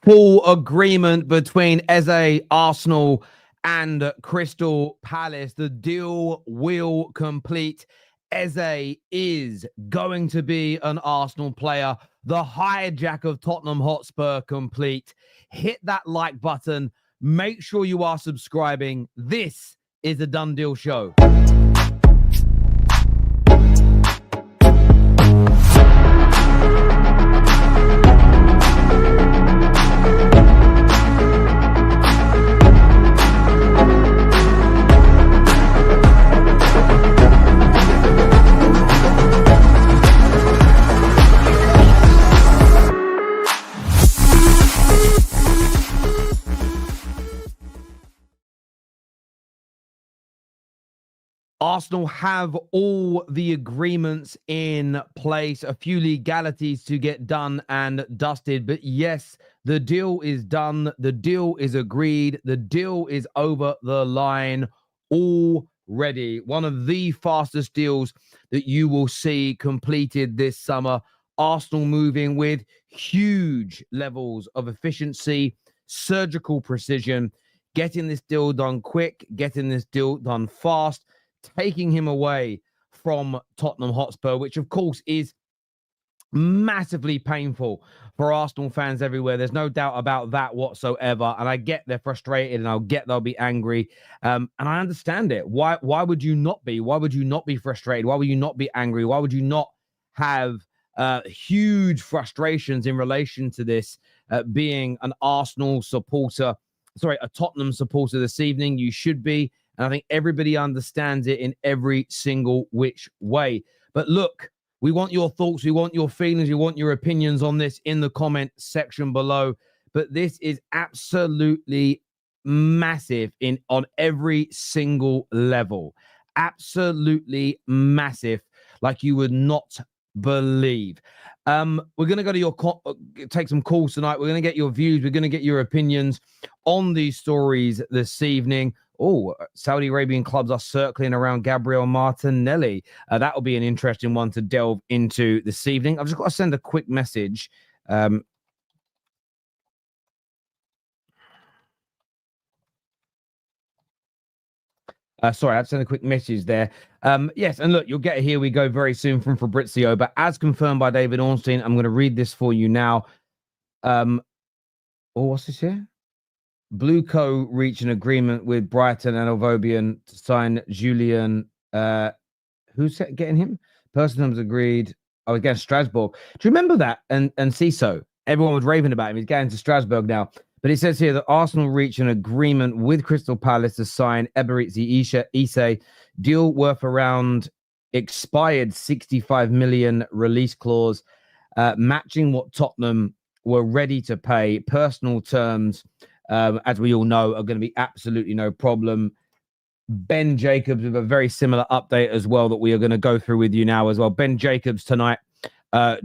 full agreement between Eze, Arsenal, and Crystal Palace. The deal will complete. Eze is going to be an Arsenal player. The hijack of Tottenham Hotspur complete. Hit that like button. Make sure you are subscribing. This is a Done Deal show. Arsenal have all the agreements in place, a few legalities to get done and dusted. But yes, the deal is done. The deal is agreed. The deal is over the line already. One of the fastest deals that you will see completed this summer. Arsenal moving with huge levels of efficiency, surgical precision, getting this deal done quick, getting this deal done fast, taking him away from Tottenham Hotspur, which of course is massively painful for Arsenal fans everywhere. There's no doubt about that whatsoever. And I get they're frustrated and I'll get they'll be angry. And I understand it. Why would you not be? Why would you not be frustrated? Why would you not be angry? Why would you not have huge frustrations in relation to this being an Arsenal supporter? Sorry, a Tottenham supporter this evening. You should be. And I think everybody understands it in every single which way. But look, we want your thoughts. We want your feelings. We want your opinions on this in the comment section below. But this is absolutely massive on every single level. Absolutely massive, like you would not believe. We're going to go to take some calls tonight. We're going to get your views. We're going to get your opinions on these stories this evening. Oh, Saudi Arabian clubs are circling around Gabriel Martinelli. That will be an interesting one to delve into this evening. I've just got to send a quick message. Sorry, I have to send a quick message there. Yes, and look, you'll get Here We Go very soon from Fabrizio. But as confirmed by David Ornstein, I'm going to read this for you now. What's this here? Blue Co reached an agreement with Brighton and Albion to sign Julian. Who's getting him? Personham's agreed. Oh, against Strasbourg. Do you remember that? And Ciso, everyone was raving about him. He's going to Strasbourg now. But it says here that Arsenal reached an agreement with Crystal Palace to sign Eberechi Eze, deal worth around expired 65 million release clause, matching what Tottenham were ready to pay. Personal terms, as we all know, are going to be absolutely no problem. Ben Jacobs with a very similar update as well that we are going to go through with you now as well. Ben Jacobs tonight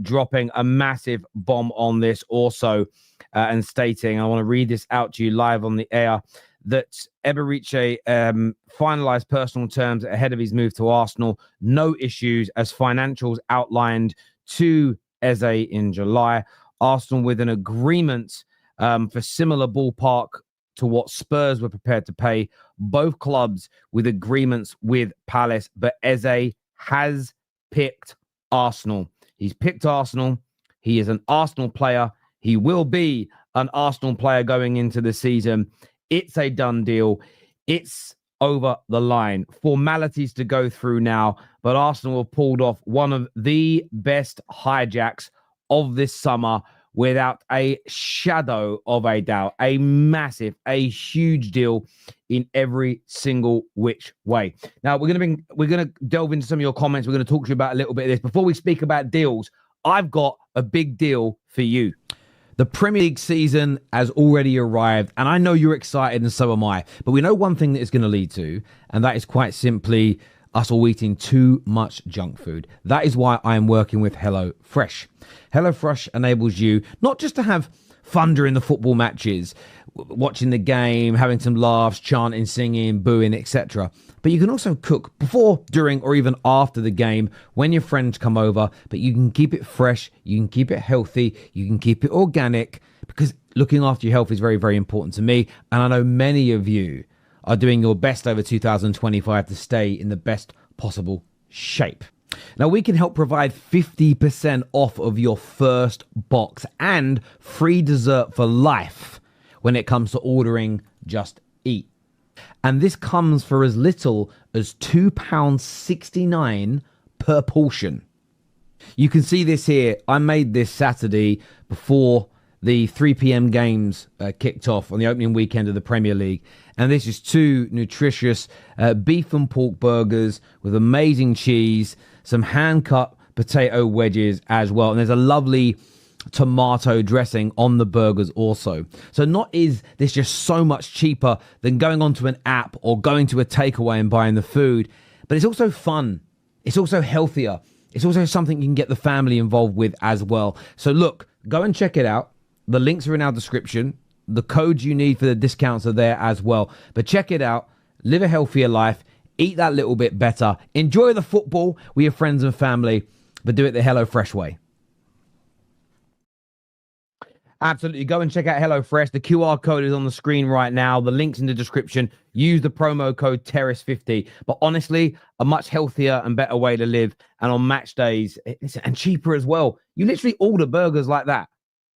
dropping a massive bomb on this also and stating, I want to read this out to you live on the air, that Eberechi finalized personal terms ahead of his move to Arsenal. No issues as financials outlined to Eze in July. Arsenal with an agreement for similar ballpark to what Spurs were prepared to pay. Both clubs with agreements with Palace, but Eze has picked Arsenal. He's picked Arsenal. He is an Arsenal player. He will be an Arsenal player going into the season. It's a done deal. It's over the line. Formalities to go through now, but Arsenal have pulled off one of the best hijacks of this summer without a shadow of a doubt. A massive, a huge deal in every single which way. Now, we're going to delve into some of your comments. We're going to talk to you about a little bit of this. Before we speak about deals, I've got a big deal for you. The Premier League season has already arrived, and I know you're excited, and so am I. But we know one thing that it's going to lead to, and that is quite simply us all eating too much junk food. That is why I am working with HelloFresh. HelloFresh enables you not just to have fun during the football matches, watching the game, having some laughs, chanting, singing, booing, etc. But you can also cook before, during, or even after the game when your friends come over. But you can keep it fresh, you can keep it healthy, you can keep it organic, because looking after your health is very, very important to me. And I know many of you are doing your best over 2025 to stay in the best possible shape. Now, we can help provide 50% off of your first box and free dessert for life when it comes to ordering Just Eat. And this comes for as little as £2.69 per portion. You can see this here. I made this Saturday before the 3 p.m. games kicked off on the opening weekend of the Premier League. And this is 2 nutritious beef and pork burgers with amazing cheese, some hand-cut potato wedges as well. And there's a lovely tomato dressing on the burgers also. So not is this just so much cheaper than going onto an app or going to a takeaway and buying the food, but it's also fun. It's also healthier. It's also something you can get the family involved with as well. So look, go and check it out. The links are in our description. The codes you need for the discounts are there as well. But check it out. Live a healthier life. Eat that little bit better. Enjoy the football with your friends and family, but do it the HelloFresh way. Absolutely. Go and check out HelloFresh. The QR code is on the screen right now. The link's in the description. Use the promo code Terrace50. But honestly, a much healthier and better way to live. And on match days, and cheaper as well. You literally order burgers like that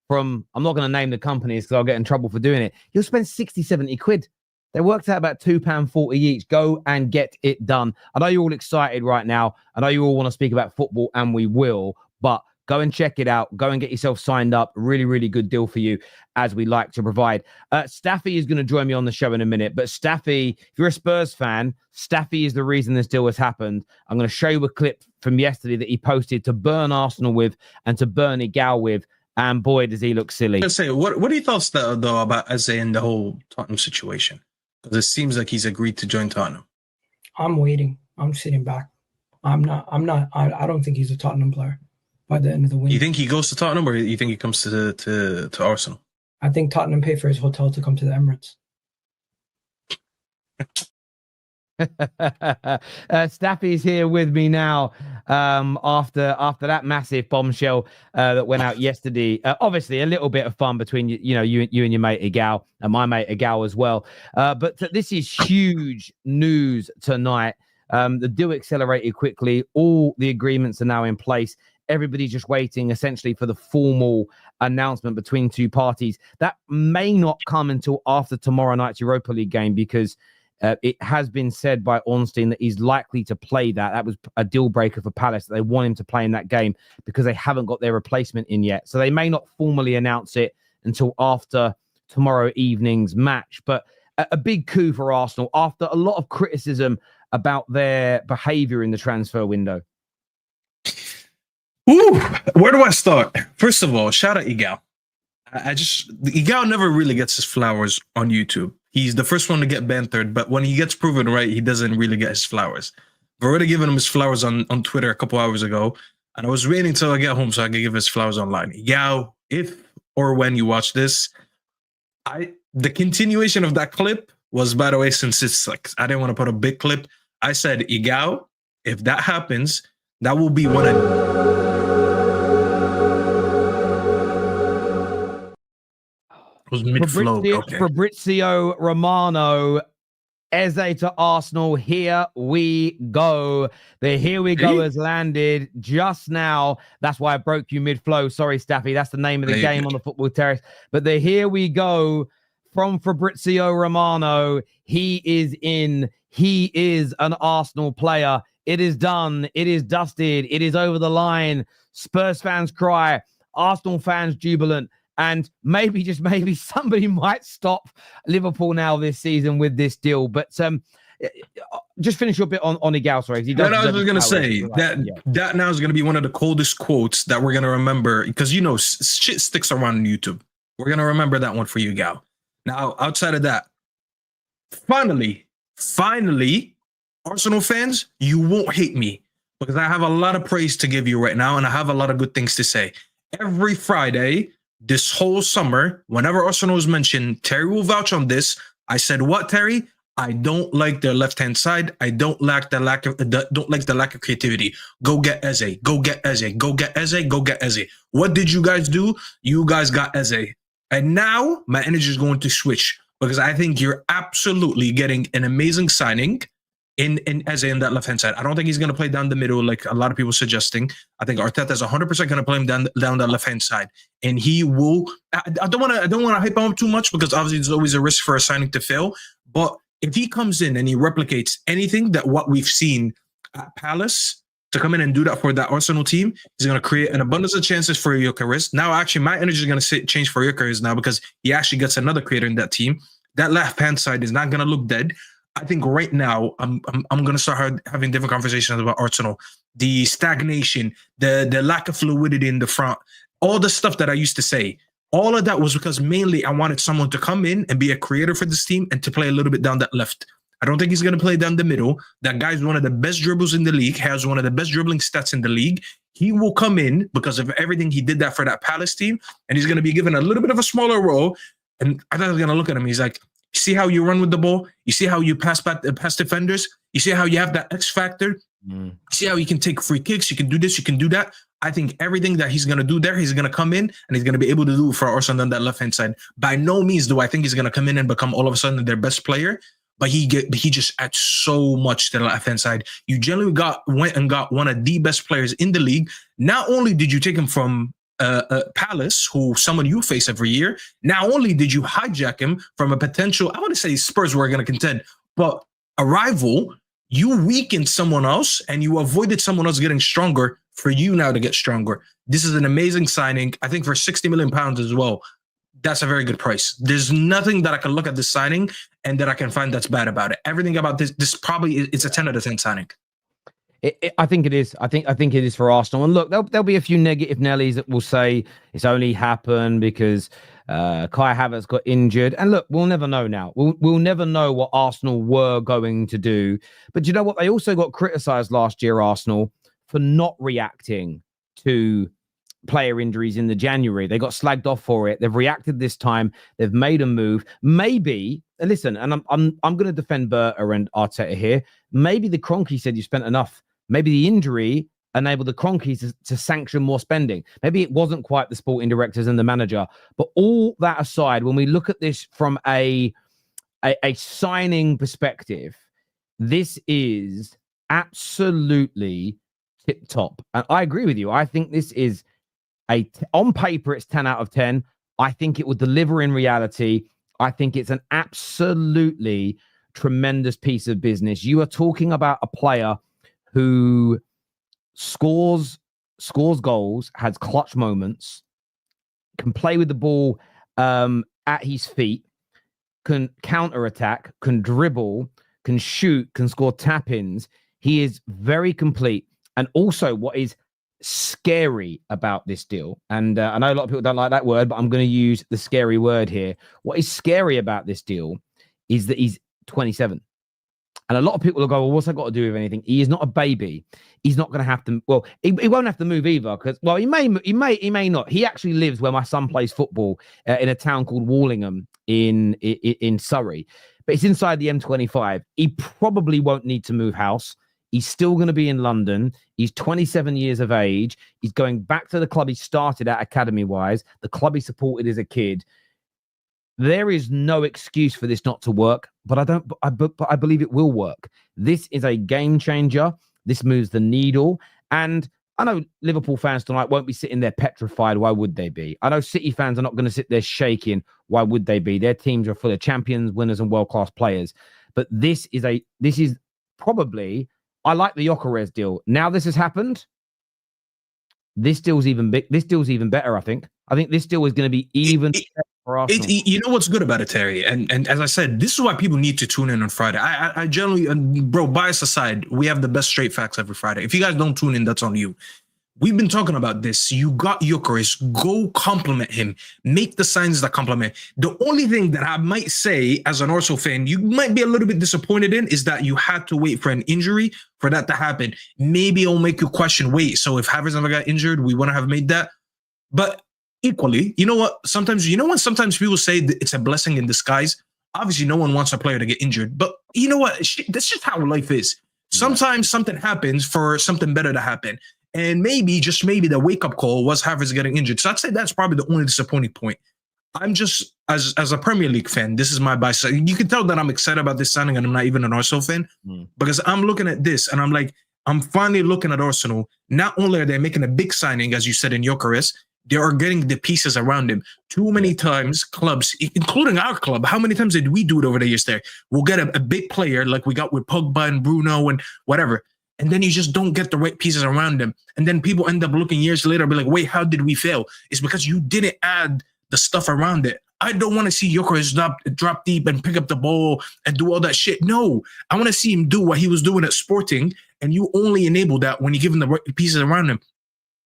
from, I'm not going to name the companies because I'll get in trouble for doing it. You'll spend 60, 70 quid. They worked out about £2.40 each. Go and get it done. I know you're all excited right now. I know you all want to speak about football, and we will. But go and check it out. Go and get yourself signed up. Really, really good deal for you, as we like to provide. Staffy is going to join me on the show in a minute. But Staffy, if you're a Spurs fan, Staffy is the reason this deal has happened. I'm going to show you a clip from yesterday that he posted to burn Arsenal with and to burn Igal with. And boy, does he look silly. I say, what are your thoughts though about Eze and the whole Tottenham situation? Because it seems like he's agreed to join Tottenham. I'm waiting. I'm sitting back. I don't think he's a Tottenham player by the end of the winter. You think he goes to Tottenham, or you think he comes to Arsenal? I think Tottenham pay for his hotel to come to the Emirates. Staffy's here with me now after that massive bombshell that went out yesterday. Obviously a little bit of fun between you and your mate Igal, and my mate Igal as well, but this is huge news tonight. The deal accelerated quickly. All the agreements are now in place. Everybody's just waiting essentially for the formal announcement between two parties. That may not come until after tomorrow night's Europa League game, because it has been said by Ornstein that he's likely to play that. That was a deal breaker for Palace. They want him to play in that game because they haven't got their replacement in yet. So they may not formally announce it until after tomorrow evening's match. But a big coup for Arsenal after a lot of criticism about their behavior in the transfer window. Ooh, where do I start? First of all, shout out Igal. Igal never really gets his flowers on YouTube. He's the first one to get bantered, but when he gets proven right, he doesn't really get his flowers. I've already given him his flowers on Twitter a couple hours ago, and I was waiting until I get home so I could give his flowers online. Igal, if or when you watch this, the continuation of that clip was, by the way, since it's like, I didn't want to put a big clip. I said, Igal, if that happens, that will be one of... Was mid-flow. Okay. Fabrizio Romano, Eze to Arsenal. Here we go. The here we go has landed just now. That's why I broke you mid-flow. Sorry, Staffy. That's the name of the game on the Football Terrace. But the here we go from Fabrizio Romano. He is in. He is an Arsenal player. It is done. It is dusted. It is over the line. Spurs fans cry. Arsenal fans jubilant. And maybe, just maybe, somebody might stop Liverpool now this season with this deal. But just finish your bit on Igal, sorry. I was going to say that now is going to be one of the coldest quotes that we're going to remember, because, you know, shit sticks around on YouTube. We're going to remember that one for you, Igal. Now, outside of that, finally, Arsenal fans, you won't hate me, because I have a lot of praise to give you right now, and I have a lot of good things to say. Every Friday, this whole summer, whenever Arsenal was mentioned, Terry will vouch on this. I said, what, Terry? I don't like their left-hand side. I don't like the lack of creativity. Go get Eze. Go get Eze. Go get Eze. Go get Eze. What did you guys do? You guys got Eze. And now my energy is going to switch because I think you're absolutely getting an amazing signing in Eze in that left-hand side. I don't think he's going to play down the middle like a lot of people suggesting. I think Arteta's 100% going to play him down that left-hand side. And he will... I don't want to hype on him too much because obviously there's always a risk for a signing to fail. But if he comes in and he replicates anything that what we've seen at Palace to come in and do that for that Arsenal team, he's going to create an abundance of chances for Gyökeres. Now, actually, my energy is going to change for Gyökeres now because he actually gets another creator in that team. That left-hand side is not going to look dead. I think right now I'm going to start having different conversations about Arsenal. The stagnation, the lack of fluidity in the front, all the stuff that I used to say. All of that was because mainly I wanted someone to come in and be a creator for this team and to play a little bit down that left. I don't think he's going to play down the middle. That guy's one of the best dribbles in the league, has one of the best dribbling stats in the league. He will come in because of everything he did that for that Palace team, and he's going to be given a little bit of a smaller role. And I thought I was going to look at him. He's like, you see how you run with the ball? You see how you pass defenders? You see how you have that X factor? You see how you can take free kicks? You can do this, you can do that. I think everything that he's going to do there, he's going to come in and he's going to be able to do for Arsenal on that left-hand side. By no means do I think he's going to come in and become all of a sudden their best player, but he just adds so much to the left-hand side. You generally went and got one of the best players in the league. Not only did you take him from Palace, who someone you face every year, not only did you hijack him from a potential, I want to say Spurs were going to contend, but a rival, you weakened someone else and you avoided someone else getting stronger for you now to get stronger. This is an amazing signing. I think for £60 million as well, that's a very good price. There's nothing that I can look at this signing and that I can find that's bad about it. Everything about this probably it's a 10 out of 10 signing. I think it is. I think it is for Arsenal. And look, there'll be a few negative Nellies that will say it's only happened because Kai Havertz got injured. And look, we'll never know now. We'll never know what Arsenal were going to do. But you know what? They also got criticised last year, Arsenal, for not reacting to player injuries in the January. They got slagged off for it. They've reacted this time. They've made a move. Maybe, listen, and I'm going to defend Berta and Arteta here. Maybe the Kroenke said you spent enough. Maybe the injury enabled the Kroenke to sanction more spending. Maybe it wasn't quite the sporting directors and the manager. But all that aside, when we look at this from a signing perspective, this is absolutely tip top. And I agree with you. I think this is on paper, it's 10 out of 10. I think it will deliver in reality. I think it's an absolutely tremendous piece of business. You are talking about a player who scores goals, has clutch moments, can play with the ball at his feet, can counter-attack, can dribble, can shoot, can score tap-ins. He is very complete. And also what is scary about this deal, and I know a lot of people don't like that word, but I'm going to use the scary word here. What is scary about this deal is that he's 27. And a lot of people will go, well, what's that got to do with anything? He is not a baby. He's not going to have to, well, he won't have to move either because, well, he may not. He actually lives where my son plays football in a town called Wallingham in Surrey, but it's inside the M25. He probably won't need to move house. He's still going to be in London. He's 27 years of age. He's going back to the club he started at academy-wise, the club he supported as a kid. There is no excuse for this not to work, but I believe it will work. This is a game changer. This moves the needle. And I know Liverpool fans tonight won't be sitting there petrified. Why would they be? I know City fans are not going to sit there shaking. Why would they be? Their teams are full of champions, winners, and world-class players. But this is probably, I like the Gyökeres deal. Now this has happened. This deal's even big. This deal's even better, I think. I think this deal is going to be even better for Arsenal. You know what's good about it, Terry? And as I said, this is why people need to tune in on Friday. I generally, bro, bias aside, we have the best straight facts every Friday. If you guys don't tune in, that's on you. We've been talking about this. You got Gyökeres. Go compliment him. Make the signs that compliment. The only thing that I might say as an Arsenal fan, you might be a little bit disappointed in is that you had to wait for an injury for that to happen. Maybe it'll make you question, wait, so if Havertz never got injured, we wouldn't have made that. But equally, you know what? Sometimes, you know when sometimes people say that it's a blessing in disguise. Obviously, no one wants a player to get injured, but you know what? That's just how life is. Sometimes something happens for something better to happen. And maybe, just maybe, the wake-up call was Havertz getting injured. So I'd say that's probably the only disappointing point. I'm just, as a Premier League fan, this is my bias. You can tell that I'm excited about this signing and I'm not even an Arsenal fan because I'm looking at this and I'm like, I'm finally looking at Arsenal. Not only are they making a big signing, as you said, in Gyökeres, they are getting the pieces around him. Too many times, clubs, including our club, how many times did we do it over the years there? We'll get a big player like we got with Pogba and Bruno and whatever, and then you just don't get the right pieces around them. And then people end up looking years later, be like, wait, how did we fail? It's because you didn't add the stuff around it. I don't want to see Gyökeres drop deep and pick up the ball and do all that shit. No, I want to see him do what he was doing at Sporting, and you only enable that when you give him the right pieces around him.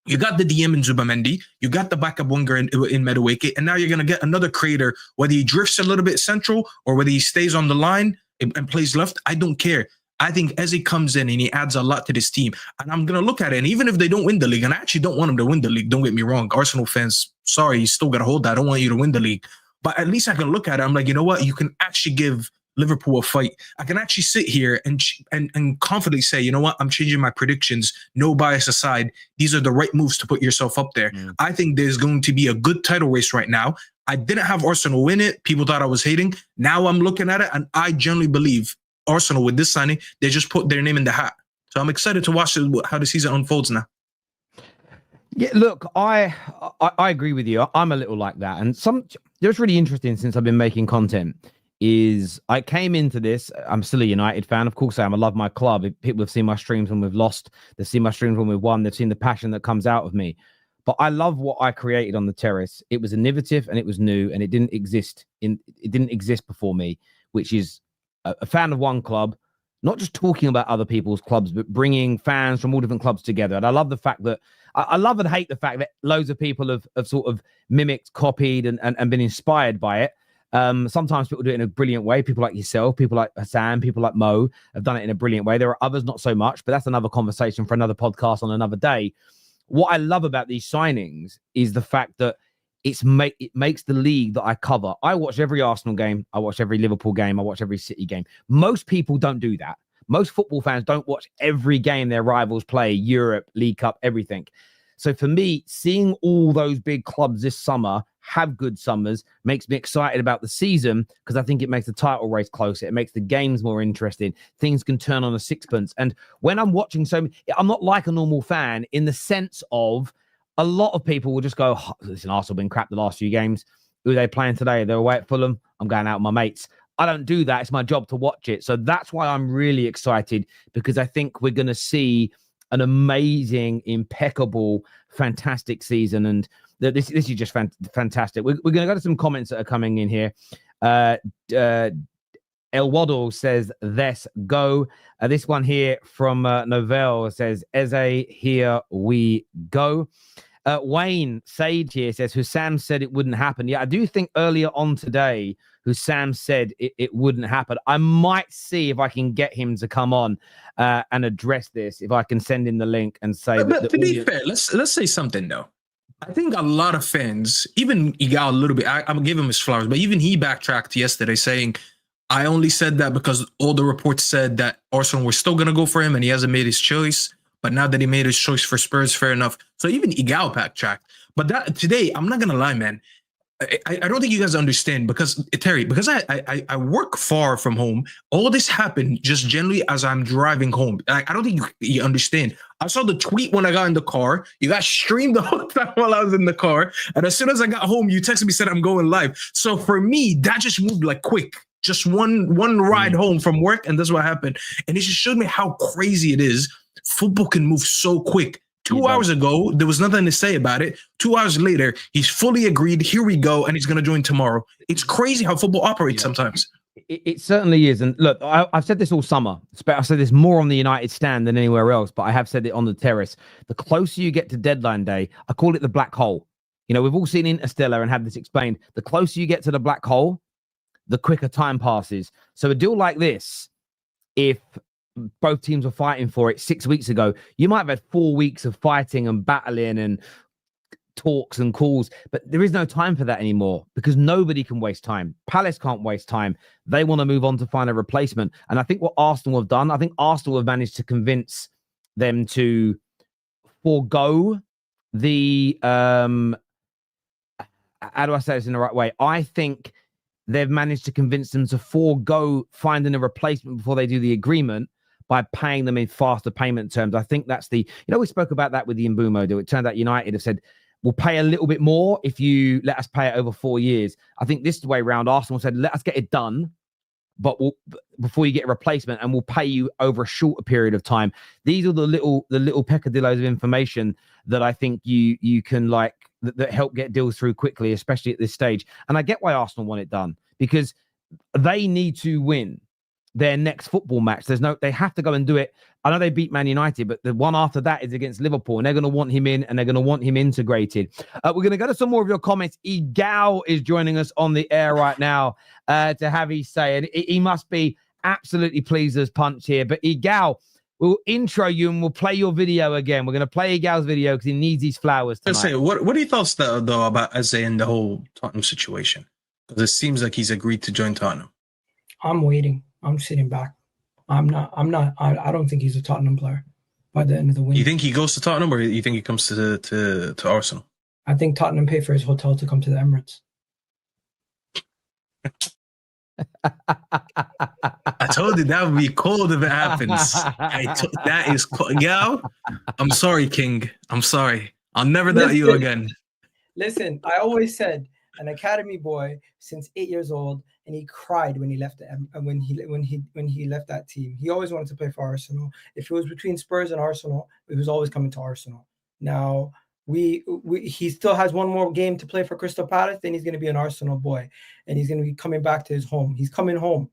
You got the DM in Zubamendi, you got the backup winger in Madueke, and now you're going to get another creator, whether he drifts a little bit central or whether he stays on the line and plays left. I don't care. I think Eze comes in and he adds a lot to this team. And I'm going to look at it, and even if they don't win the league, and I actually don't want them to win the league, don't get me wrong. Arsenal fans, sorry, you still got to hold that. I don't want you to win the league. But at least I can look at it. I'm like, you know what? You can actually give Liverpool a fight. I can actually sit here and confidently say, you know what? I'm changing my predictions. No bias aside. These are the right moves to put yourself up there. I think there's going to be a good title race right now. I didn't have Arsenal win it. People thought I was hating. Now I'm looking at it, and I generally believe Arsenal, with this signing, they just put their name in the hat. So I'm excited to watch how the season unfolds now. Yeah, look, I agree with you. I'm a little like that. And what's really interesting since I've been making content is I came into this. I'm still a United fan. Of course I am. I love my club. People have seen my streams when we've lost. They've seen my streams when we've won. They've seen the passion that comes out of me. But I love what I created on the terrace. It was innovative and it was new, and it didn't exist before me, which is a fan of one club, not just talking about other people's clubs, but bringing fans from all different clubs together. And I love the fact that I love and hate the fact that loads of people have sort of mimicked, copied, and been inspired by it. Sometimes people do it in a brilliant way. People like yourself, people like Husam, people like Mo have done it in a brilliant way. There are others not so much, but that's another conversation for another podcast on another day. What I love about these signings is the fact that it makes the league that I cover. I watch every Arsenal game. I watch every Liverpool game. I watch every City game. Most people don't do that. Most football fans don't watch every game their rivals play, Europe, League Cup, everything. So for me, seeing all those big clubs this summer have good summers makes me excited about the season, because I think it makes the title race closer. It makes the games more interesting. Things can turn on a sixpence. And when I'm watching I'm not like a normal fan in the sense of a lot of people will just go, oh, listen, Arsenal been crap the last few games. Who are they playing today? They're away at Fulham. I'm going out with my mates. I don't do that. It's my job to watch it. So that's why I'm really excited, because I think we're going to see an amazing, impeccable, fantastic season. And this is just fantastic. We're going to go to some comments that are coming in here. El Waddle says, "Let's go." This one here from Novell says, "Eze, here we go." Wayne Sage here says, Husam said it wouldn't happen. Yeah, I do think earlier on today, Husam said it wouldn't happen. I might see if I can get him to come on and address this, if I can send him the link and say but to be fair, let's say something though. I think a lot of fans, even Igal a little bit, I'm gonna give him his flowers, but even he backtracked yesterday saying, I only said that because all the reports said that Arsenal were still gonna go for him and he hasn't made his choice. But now that he made his choice for Spurs, fair enough. So even Igal backtracked. But that today, I'm not gonna lie, man. I don't think you guys understand, because Terry, because I work far from home. All this happened just generally as I'm driving home. I don't think you understand. I saw the tweet when I got in the car. You got streamed the whole time while I was in the car. And as soon as I got home, you texted me, said I'm going live. So for me, that just moved like quick. Just one ride home from work, and that's what happened. And it just showed me how crazy it is. Football can move so quick. 2 hours ago, there was nothing to say about it. 2 hours later, he's fully agreed. Here we go. And he's going to join tomorrow. It's crazy how football operates sometimes. It certainly is. And look, I've said this all summer. I've said this more on the United stand than anywhere else, but I have said it on the terrace. The closer you get to deadline day, I call it the black hole. You know, we've all seen Interstellar and had this explained. The closer you get to the black hole, the quicker time passes. So a deal like this, if both teams were fighting for it 6 weeks ago, you might have had 4 weeks of fighting and battling and talks and calls, but there is no time for that anymore because nobody can waste time. Palace can't waste time. They want to move on to find a replacement. And I think what Arsenal have done, I think Arsenal have managed to convince them to forego the how do I say this in the right way? I think they've managed to convince them to forego finding a replacement before they do the agreement by paying them in faster payment terms. I think that's the, we spoke about that with the Mbumo deal. It turned out United have said, we'll pay a little bit more if you let us pay it over 4 years. I think this is the way around. Arsenal said, let us get it done, but before you get a replacement, and we'll pay you over a shorter period of time. These are the little peccadillos of information that I think you can that help get deals through quickly, especially at this stage. And I get why Arsenal want it done, because they need to win their next football match. They have to go and do it. I know they beat Man United, but the one after that is against Liverpool, and they're going to want him in, and they're going to want him integrated. We're going to go to some more of your comments. Igal is joining us on the air right now to have his say, and he must be absolutely pleased as punch here. But Igal, we'll intro you and we'll play your video again. We're going to play Igal's video because he needs these flowers tonight. Say, what are your thoughts though about Eze and the whole Tottenham situation? Because it seems like he's agreed to join Tottenham. I'm waiting. I'm sitting back. I don't think he's a Tottenham player by the end of the window. You think he goes to Tottenham, or you think he comes to Arsenal? I think Tottenham pay for his hotel to come to the Emirates. I told you that would be cold if it happens. That is cold. Yo, I'm sorry, King. I'm sorry. I'll never doubt you again. Listen, I always said an academy boy since 8 years old, and he cried when he left when he left that team. He always wanted to play for Arsenal. If it was between Spurs and Arsenal, it was always coming to Arsenal. Now he still has one more game to play for Crystal Palace, then he's going to be an Arsenal boy, and he's going to be coming back to his home. He's coming home,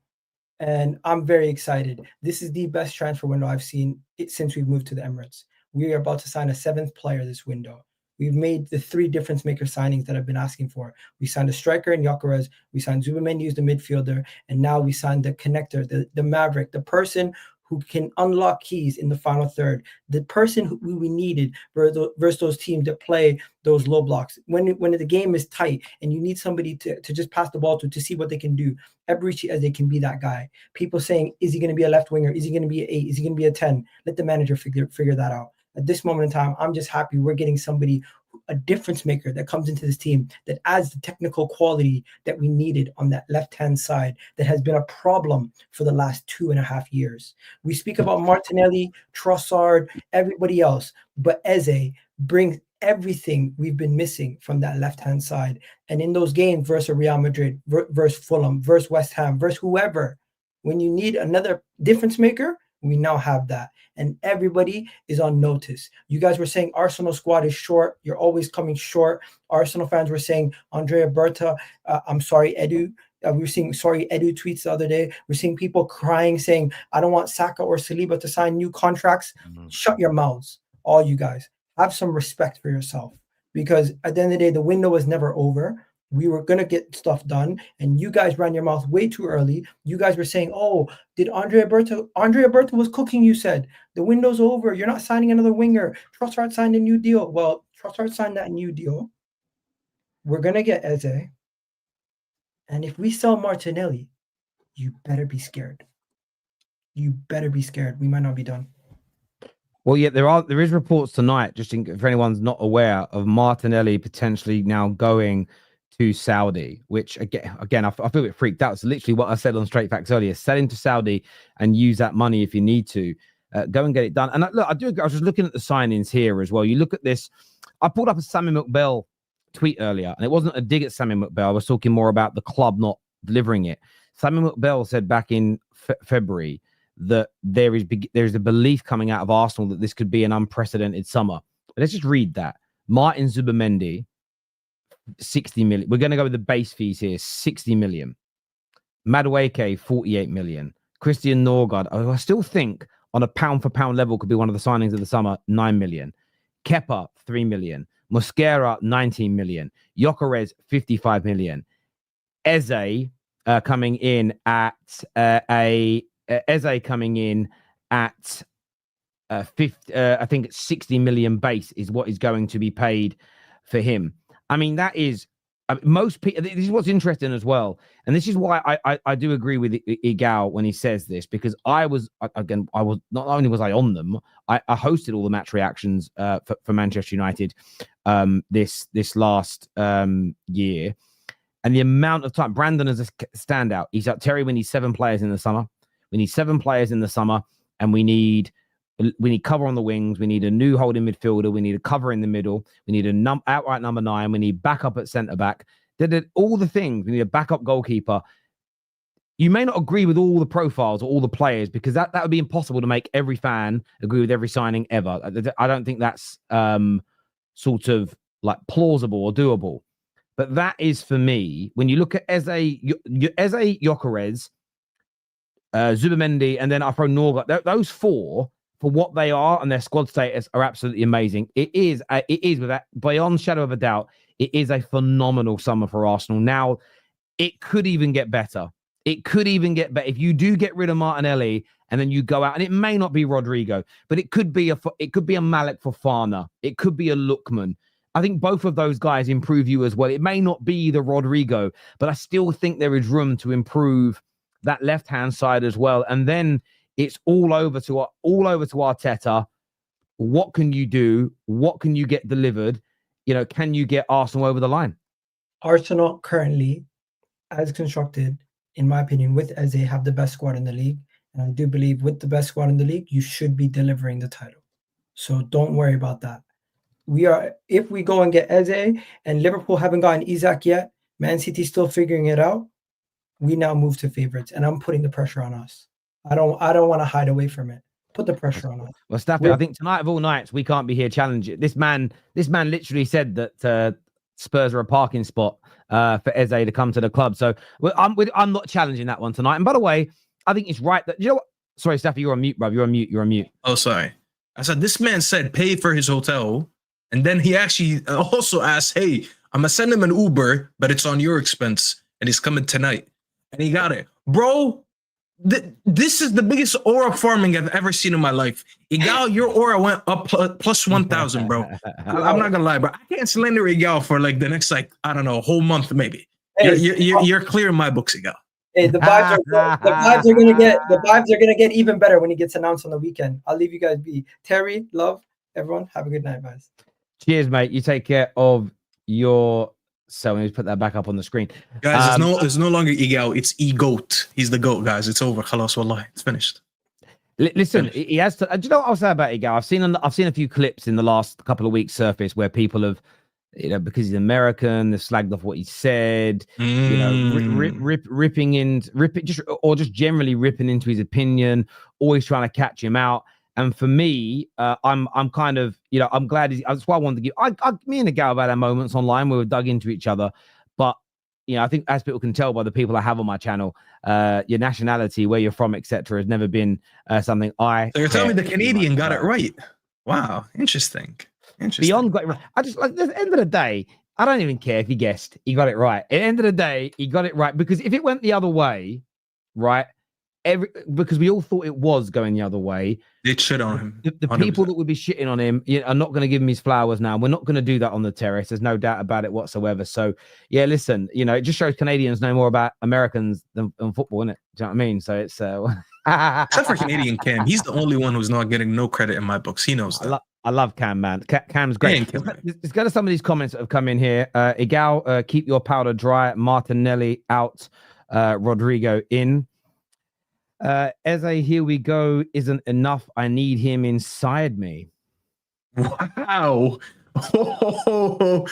and I'm very excited. This is the best transfer window I've seen since we've moved to the Emirates. We are about to sign a 7th player this window. We've made the 3 difference maker signings that I've been asking for. We signed a striker in Gyökeres, we signed Zubamendi as the midfielder, and now we signed the connector, the maverick, the person who can unlock keys in the final third, the person who we needed versus those teams that play those low blocks. When the game is tight and you need somebody to just pass the ball to see what they can do, Eberechi Eze can be that guy. People saying, is he going to be a left winger? Is he going to be an 8? Is he going to be a 10? Let the manager figure that out. At this moment in time, I'm just happy we're getting somebody, a difference maker that comes into this team that adds the technical quality that we needed on that left-hand side that has been a problem for the last 2.5 years. We speak about Martinelli, Trossard, everybody else, but Eze brings everything we've been missing from that left-hand side. And in those games versus Real Madrid, versus Fulham, versus West Ham, versus whoever, when you need another difference maker, we now have that, and everybody is on notice. You guys were saying Arsenal squad is short. You're always coming short. Arsenal fans were saying Andrea Berta, I'm sorry, Edu. We were seeing sorry Edu tweets the other day. We're seeing people crying, saying, I don't want Saka or Saliba to sign new contracts. Mm-hmm. Shut your mouths, all you guys. Have some respect for yourself, because at the end of the day, the window was never over. We were going to get stuff done, and you guys ran your mouth way too early. You guys were saying, oh, did Andrea Berta was cooking, you said. The window's over. You're not signing another winger. Trossard signed a new deal. Well, Trossard signed that new deal. We're going to get Eze. And if we sell Martinelli, you better be scared. You better be scared. We might not be done. Well, yeah, there is reports tonight, just if anyone's not aware, of Martinelli potentially now going to Saudi, which again, I feel a bit freaked out. It's literally what I said on Straight Facts earlier: sell into Saudi and use that money if you need to. Go and get it done. And look, I was just looking at the signings here as well. You look at this. I pulled up a Sammy McBell tweet earlier, and it wasn't a dig at Sammy McBell. I was talking more about the club not delivering it. Sammy McBell said back in February that there is a belief coming out of Arsenal that this could be an unprecedented summer. But let's just read that. Martin Zubamendi, 60 million. We're going to go with the base fees here, 60 million. Madueke, 48 million. Christian Norgard, I still think on a pound for pound level could be one of the signings of the summer, 9 million. Kepa, 3 million. Mosquera, 19 million. Gyökeres, 55 million. Eze coming in at 50, I think 60 million base is what is going to be paid for him. I mean, that is most people. This is what's interesting as well, and this is why I do agree with Igal when he says this, because I was not only was I on them, I hosted all the match reactions for Manchester United this last year, and the amount of time Brandon is a standout. He's like, Terry, we need 7 players in the summer. We need 7 players in the summer, and we need cover on the wings. We need a new holding midfielder. We need a cover in the middle. We need a outright number 9. We need backup at centre back. Did all the things. We need a backup goalkeeper. You may not agree with all the profiles or all the players, because that would be impossible to make every fan agree with every signing ever. I don't think that's sort of like plausible or doable. But that is, for me, when you look at Eze, Gyökeres, Zubimendi, and then I throw Norgard, those 4, for what they are and their squad status, are absolutely amazing. It is without, beyond shadow of a doubt, it is a phenomenal summer for Arsenal. Now, it could even get better. It could even get better if you do get rid of Martinelli and then you go out, and it may not be Rodrigo, but it could be a Malik Fofana. It could be a Lookman. I think both of those guys improve you as well. It may not be the Rodrigo, but I still think there is room to improve that left-hand side as well. And then it's all over to Arteta. What can you do? What can you get delivered? Can you get Arsenal over the line? Arsenal currently, as constructed, in my opinion, with Eze, have the best squad in the league. And I do believe with the best squad in the league, you should be delivering the title. So don't worry about that. If we go and get Eze, and Liverpool haven't gotten Isak yet, Man City still figuring it out, we now move to favorites, and I'm putting the pressure on us. I don't want to hide away from it. Put the pressure on us. Well, Staffy, I think tonight of all nights, we can't be here challenging. This man literally said that Spurs are a parking spot for Eze to come to the club. So I'm not challenging that one tonight. And by the way, I think it's right that, you know what? Sorry, Staffy, you're on mute, bro. You're on mute. Oh, sorry. I said, this man said pay for his hotel. And then he actually also asked, hey, I'm going to send him an Uber, but it's on your expense. And he's coming tonight. And he got it. Bro, this is the biggest aura farming I've ever seen in my life. Igal, your aura went up plus 1,000, bro. I'm not going to lie, bro. I can't slender Igal for like the next, like, I don't know, whole month maybe. Hey, you're clear in my books, Igal. Hey, the vibes are gonna get even better when he gets announced on the weekend. I'll leave you guys be. Terry, love, everyone. Have a good night, guys. Cheers, mate. You take care of your. So let me put that back up on the screen. Guys, it's no longer Igal, it's E-Goat. He's the GOAT, guys. It's over. Khalas wallahi. It's finished. Listen, he has to. Do you know what I'll say about Igal? I've seen a few clips in the last couple of weeks surface where people have, because he's American, they've slagged off what he said, just generally ripping into his opinion, always trying to catch him out. And for me, I'm kind of, I'm glad. That's why I wanted to give. Me and the gal have had our moments online where we've dug into each other. But, I think as people can tell by the people I have on my channel, your nationality, where you're from, etc., has never been something I. So you're telling me the Canadian got it right? Wow, interesting. Beyond got it right. I just, like, at the end of the day, I don't even care if he guessed. He got it right. At the end of the day, he got it right. Because if it went the other way, right, because we all thought it was going the other way. They'd shit on him. The people that would be shitting on him are not going to give him his flowers now. We're not going to do that on the terrace. There's no doubt about it whatsoever. So, yeah, listen, it just shows Canadians know more about Americans than football, innit? Do you know what I mean? So it's... Except for Canadian Cam. He's the only one who's not getting no credit in my books. He knows that. I love Cam, man. Cam's great. Let's go to some of these comments that have come in here. Igal, keep your powder dry. Martinelli out. Rodrigo in. Eze, here we go, isn't enough. I need him inside me. Wow. Oh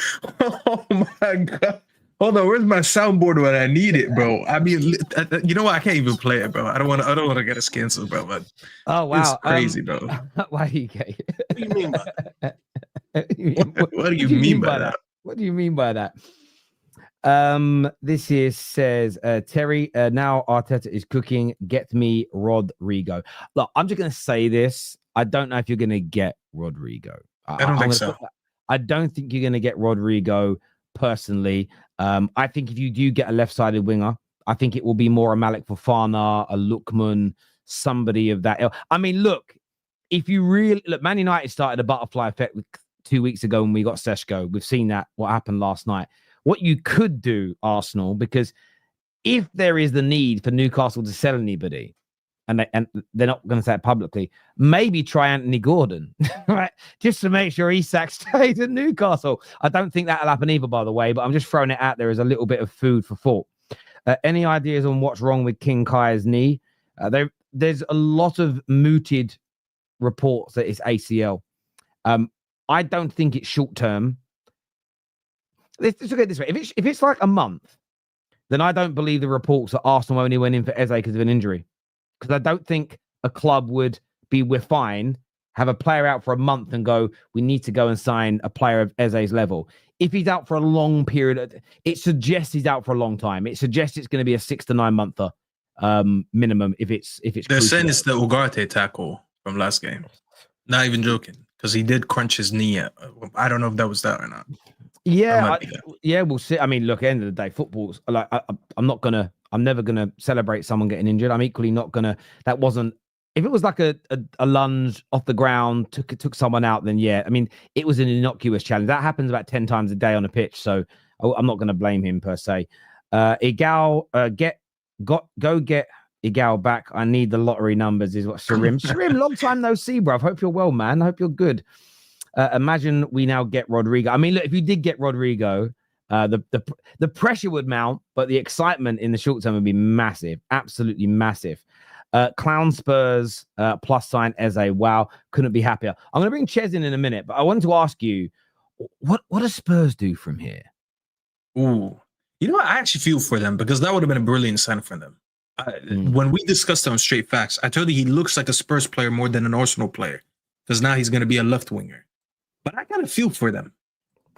my God. Hold on, where's my soundboard when I need it, bro? I mean, you know what? I can't even play it, bro. I don't want to get us canceled, bro. But oh wow, it's crazy, bro. Why do you get it? What do you mean by that? What do you mean by that? What do you mean by that? This is says Terry. Now Arteta is cooking. Get me Rodrigo. Look, I'm just gonna say this. I don't know if you're gonna get Rodrigo. I don't think so. I don't think you're gonna get Rodrigo personally. I think if you do get a left-sided winger, I think it will be more a Malik Fofana, a Lookman, somebody of that ilk. I mean, look, if you really look, Man United started a butterfly effect with 2 weeks ago when we got Seshko. We've seen that, what happened last night. What you could do, Arsenal, because if there is the need for Newcastle to sell anybody, and they're not going to say it publicly, maybe try Anthony Gordon, right? Just to make sure Isak stays at Newcastle. I don't think that'll happen either, by the way, but I'm just throwing it out there as a little bit of food for thought. Any ideas on what's wrong with King Kai's knee? There's a lot of mooted reports that it's ACL. I don't think it's short term. Let's look at it this way. If it's like a month, then I don't believe the reports that Arsenal only went in for Eze because of an injury. Because I don't think a club would be, we're fine, have a player out for a month and go, we need to go and sign a player of Eze's level. If he's out for a long period, it suggests he's out for a long time. It suggests it's going to be a 6 to 9 monther minimum. If it's they're saying it's the Ugarte tackle from last game. Not even joking, because he did crunch his knee. I don't know if that was that or not. Yeah, we'll see. I mean, look, at the end of the day, football's like I'm never gonna celebrate someone getting injured. I'm equally not gonna. That wasn't. If it was like a lunge off the ground, took someone out, then yeah. I mean, it was an innocuous challenge. That happens about 10 times a day on a pitch, so I'm not gonna blame him per se. Igal, go get Igal back. I need the lottery numbers. Is what Sharim. Sharim, long time no see, bro. Hope you're well, man. Hope you're good. Imagine we now get Rodrigo. I mean, look, if you did get Rodrigo, the pressure would mount, but the excitement in the short term would be massive, absolutely massive. Clown Spurs plus sign Eze. Wow, couldn't be happier. I'm going to bring Ches in a minute, but I wanted to ask you, what do Spurs do from here? Ooh, you know what? I actually feel for them because that would have been a brilliant sign for them. When we discussed on Straight Facts, I told you he looks like a Spurs player more than an Arsenal player because now he's going to be a left winger. But I kind of feel for them.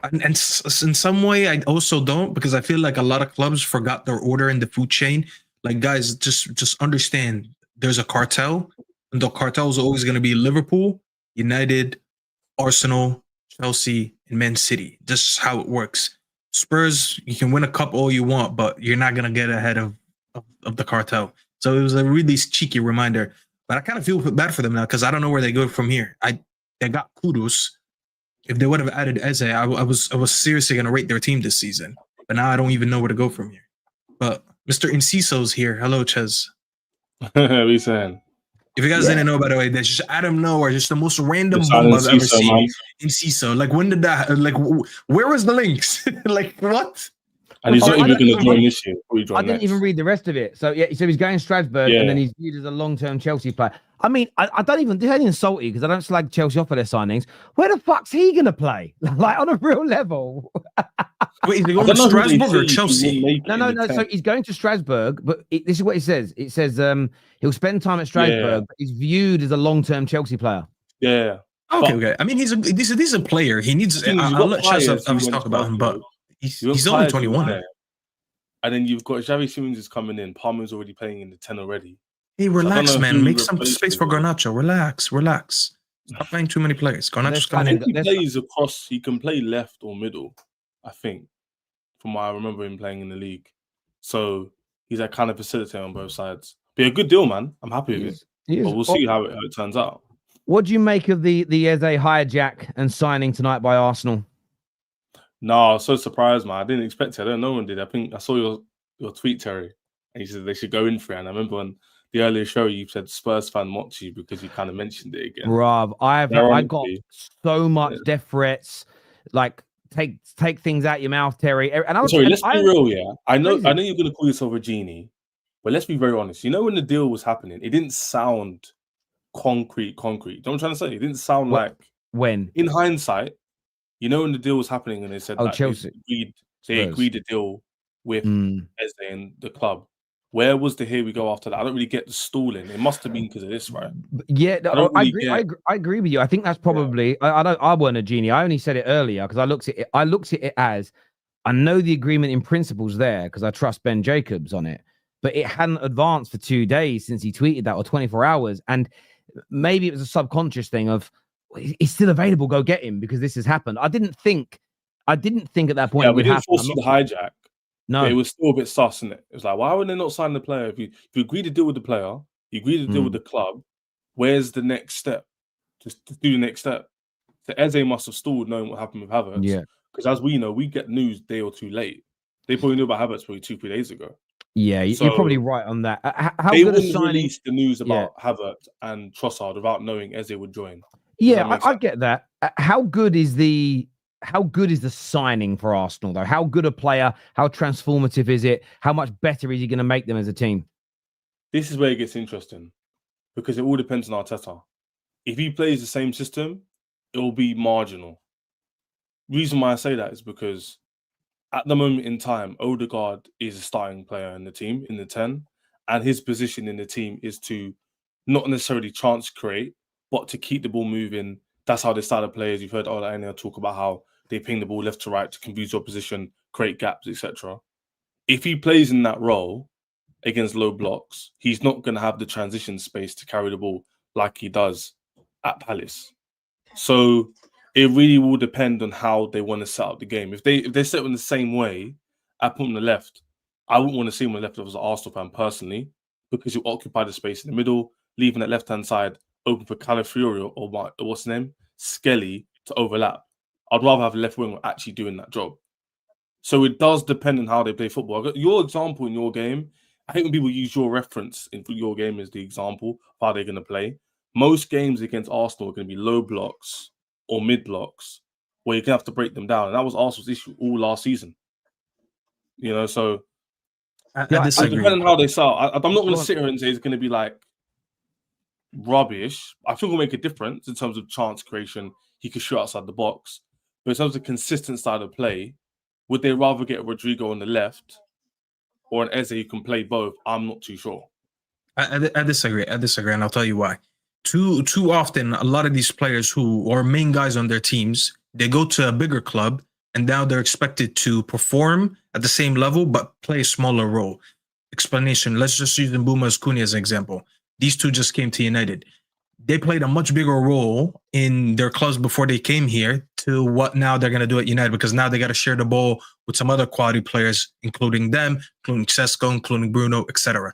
And in some way, I also don't, because I feel like a lot of clubs forgot their order in the food chain. Like, guys, just understand there's a cartel, and the cartel is always going to be Liverpool, United, Arsenal, Chelsea, and Man City. This is how it works. Spurs, you can win a cup all you want, but you're not going to get ahead of the cartel. So it was a really cheeky reminder. But I kind of feel bad for them now because I don't know where they go from here. They got Kudus. If they would have added Eze, I was seriously going to rate their team this season. But now I don't even know where to go from here. But Mr. Inciso's here. Hello, Ches. What are you saying? If you guys didn't know, by the way, that's just out of nowhere, just the most random bomb I've ever seen. Man. Inciso. Like, when did that, like, where was the links? Like, what? And he's not even going to join this year. I didn't even read the rest of it. So, yeah, so he's going Strasbourg, and then he's viewed as a long-term Chelsea player. I mean, I don't even, this ain't insulting because I don't slag Chelsea off for their signings. Where the fuck's he going to play? Like, on a real level. Wait, is he going to Strasbourg or Chelsea? No. So he's going to Strasbourg, but this is what it says. It says he'll spend time at Strasbourg, but he's viewed as a long-term Chelsea player. Yeah. Okay. I mean, he's a player. He needs. I'll let Chelsea obviously talk about him, but he's only 21. And then you've got Xavi Simons is coming in. Palmer's already playing in the 10 already. Hey, relax, man. Make some space for Garnacho. Relax. Stop playing too many players. Garnacho's coming in. He plays across. He can play left or middle, I think, from what I remember him playing in the league. So he's a kind of facilitator on both sides. Be a good deal, man. I'm happy with it. But we'll see how it turns out. What do you make of the Eze hijack and signing tonight by Arsenal? No, I was so surprised, man. I didn't expect it. I don't know no one did. I think I saw your tweet, Terry, and you said they should go in for it. And I remember on the earlier show, you said Spurs fan mocked you because you kind of mentioned it again. Rob, I got so much death threats, like take things out your mouth, Terry. And let's be real, yeah. I know you're going to call yourself a genie, but let's be very honest. You know, when the deal was happening, it didn't sound concrete. You know what I'm trying to say? It didn't sound like when, in hindsight. You know, when the deal was happening and they said that Chelsea they agreed a deal with Eze and the club. Where was the here we go after that? I don't really get the stalling. It must have been because of this, right? Yeah, I agree with you. I think that's probably I weren't a genie. I only said it earlier because I looked at it as I know the agreement in principle's there because I trust Ben Jacobs on it, but it hadn't advanced for 2 days since he tweeted that or 24 hours. And maybe it was a subconscious thing of he's still available. Go get him because this has happened. I didn't think at that point. Yeah, we didn't force the hijack. No, it was still a bit sus, isn't it? It was like, why would they not sign the player? If you agree to deal with the player, you agree to deal with the club. Where's the next step? Just do the next step. So Eze must have stalled knowing what happened with Havertz. Yeah. Because as we know, we get news day or two late. They probably knew about Havertz probably 2-3 days ago. Yeah, you're probably right on that. How they good a wouldn't signing? Release the news about Havertz and Trossard without knowing Eze would join. Yeah, I get that. How good is the signing for Arsenal though? How good a player? How transformative is it? How much better is he going to make them as a team? This is where it gets interesting because it all depends on Arteta. If he plays the same system, it will be marginal. Reason why I say that is because at the moment in time, Odegaard is a starting player in the team, in the 10, and his position in the team is to not necessarily chance create, but to keep the ball moving. That's how they start to play. As you've heard Ola talk about how they ping the ball left to right to confuse your position, create gaps, etc. If he plays in that role against low blocks, he's not going to have the transition space to carry the ball like he does at Palace. So it really will depend on how they want to set up the game. If they set in the same way, I put him on the left. I wouldn't want to see him on the left as an Arsenal fan personally, because you occupy the space in the middle, leaving that left-hand side open for Calafiori or what's his name? Skelly to overlap. I'd rather have a left winger actually doing that job. So it does depend on how they play football. Your example in your game, I think when people use your reference in your game as the example of how they're going to play, most games against Arsenal are going to be low blocks or mid blocks where you're going to have to break them down. And that was Arsenal's issue all last season. You know, so depending on how they start, I'm not going to sit here and say it's going to be like rubbish. I think it'll make a difference in terms of chance creation. He could shoot outside the box. But in terms of consistent style of play, would they rather get Rodrigo on the left or an Eze who can play both? I'm not too sure. I disagree. And I'll tell you why. Too often, a lot of these players who are main guys on their teams, they go to a bigger club and now they're expected to perform at the same level but play a smaller role. Explanation, let's just use Mbeumo's Cunha as an example. These two just came to United. They played a much bigger role in their clubs before they came here to what now they're going to do at United, because now they got to share the ball with some other quality players, including them, including Cesco, including Bruno, etc.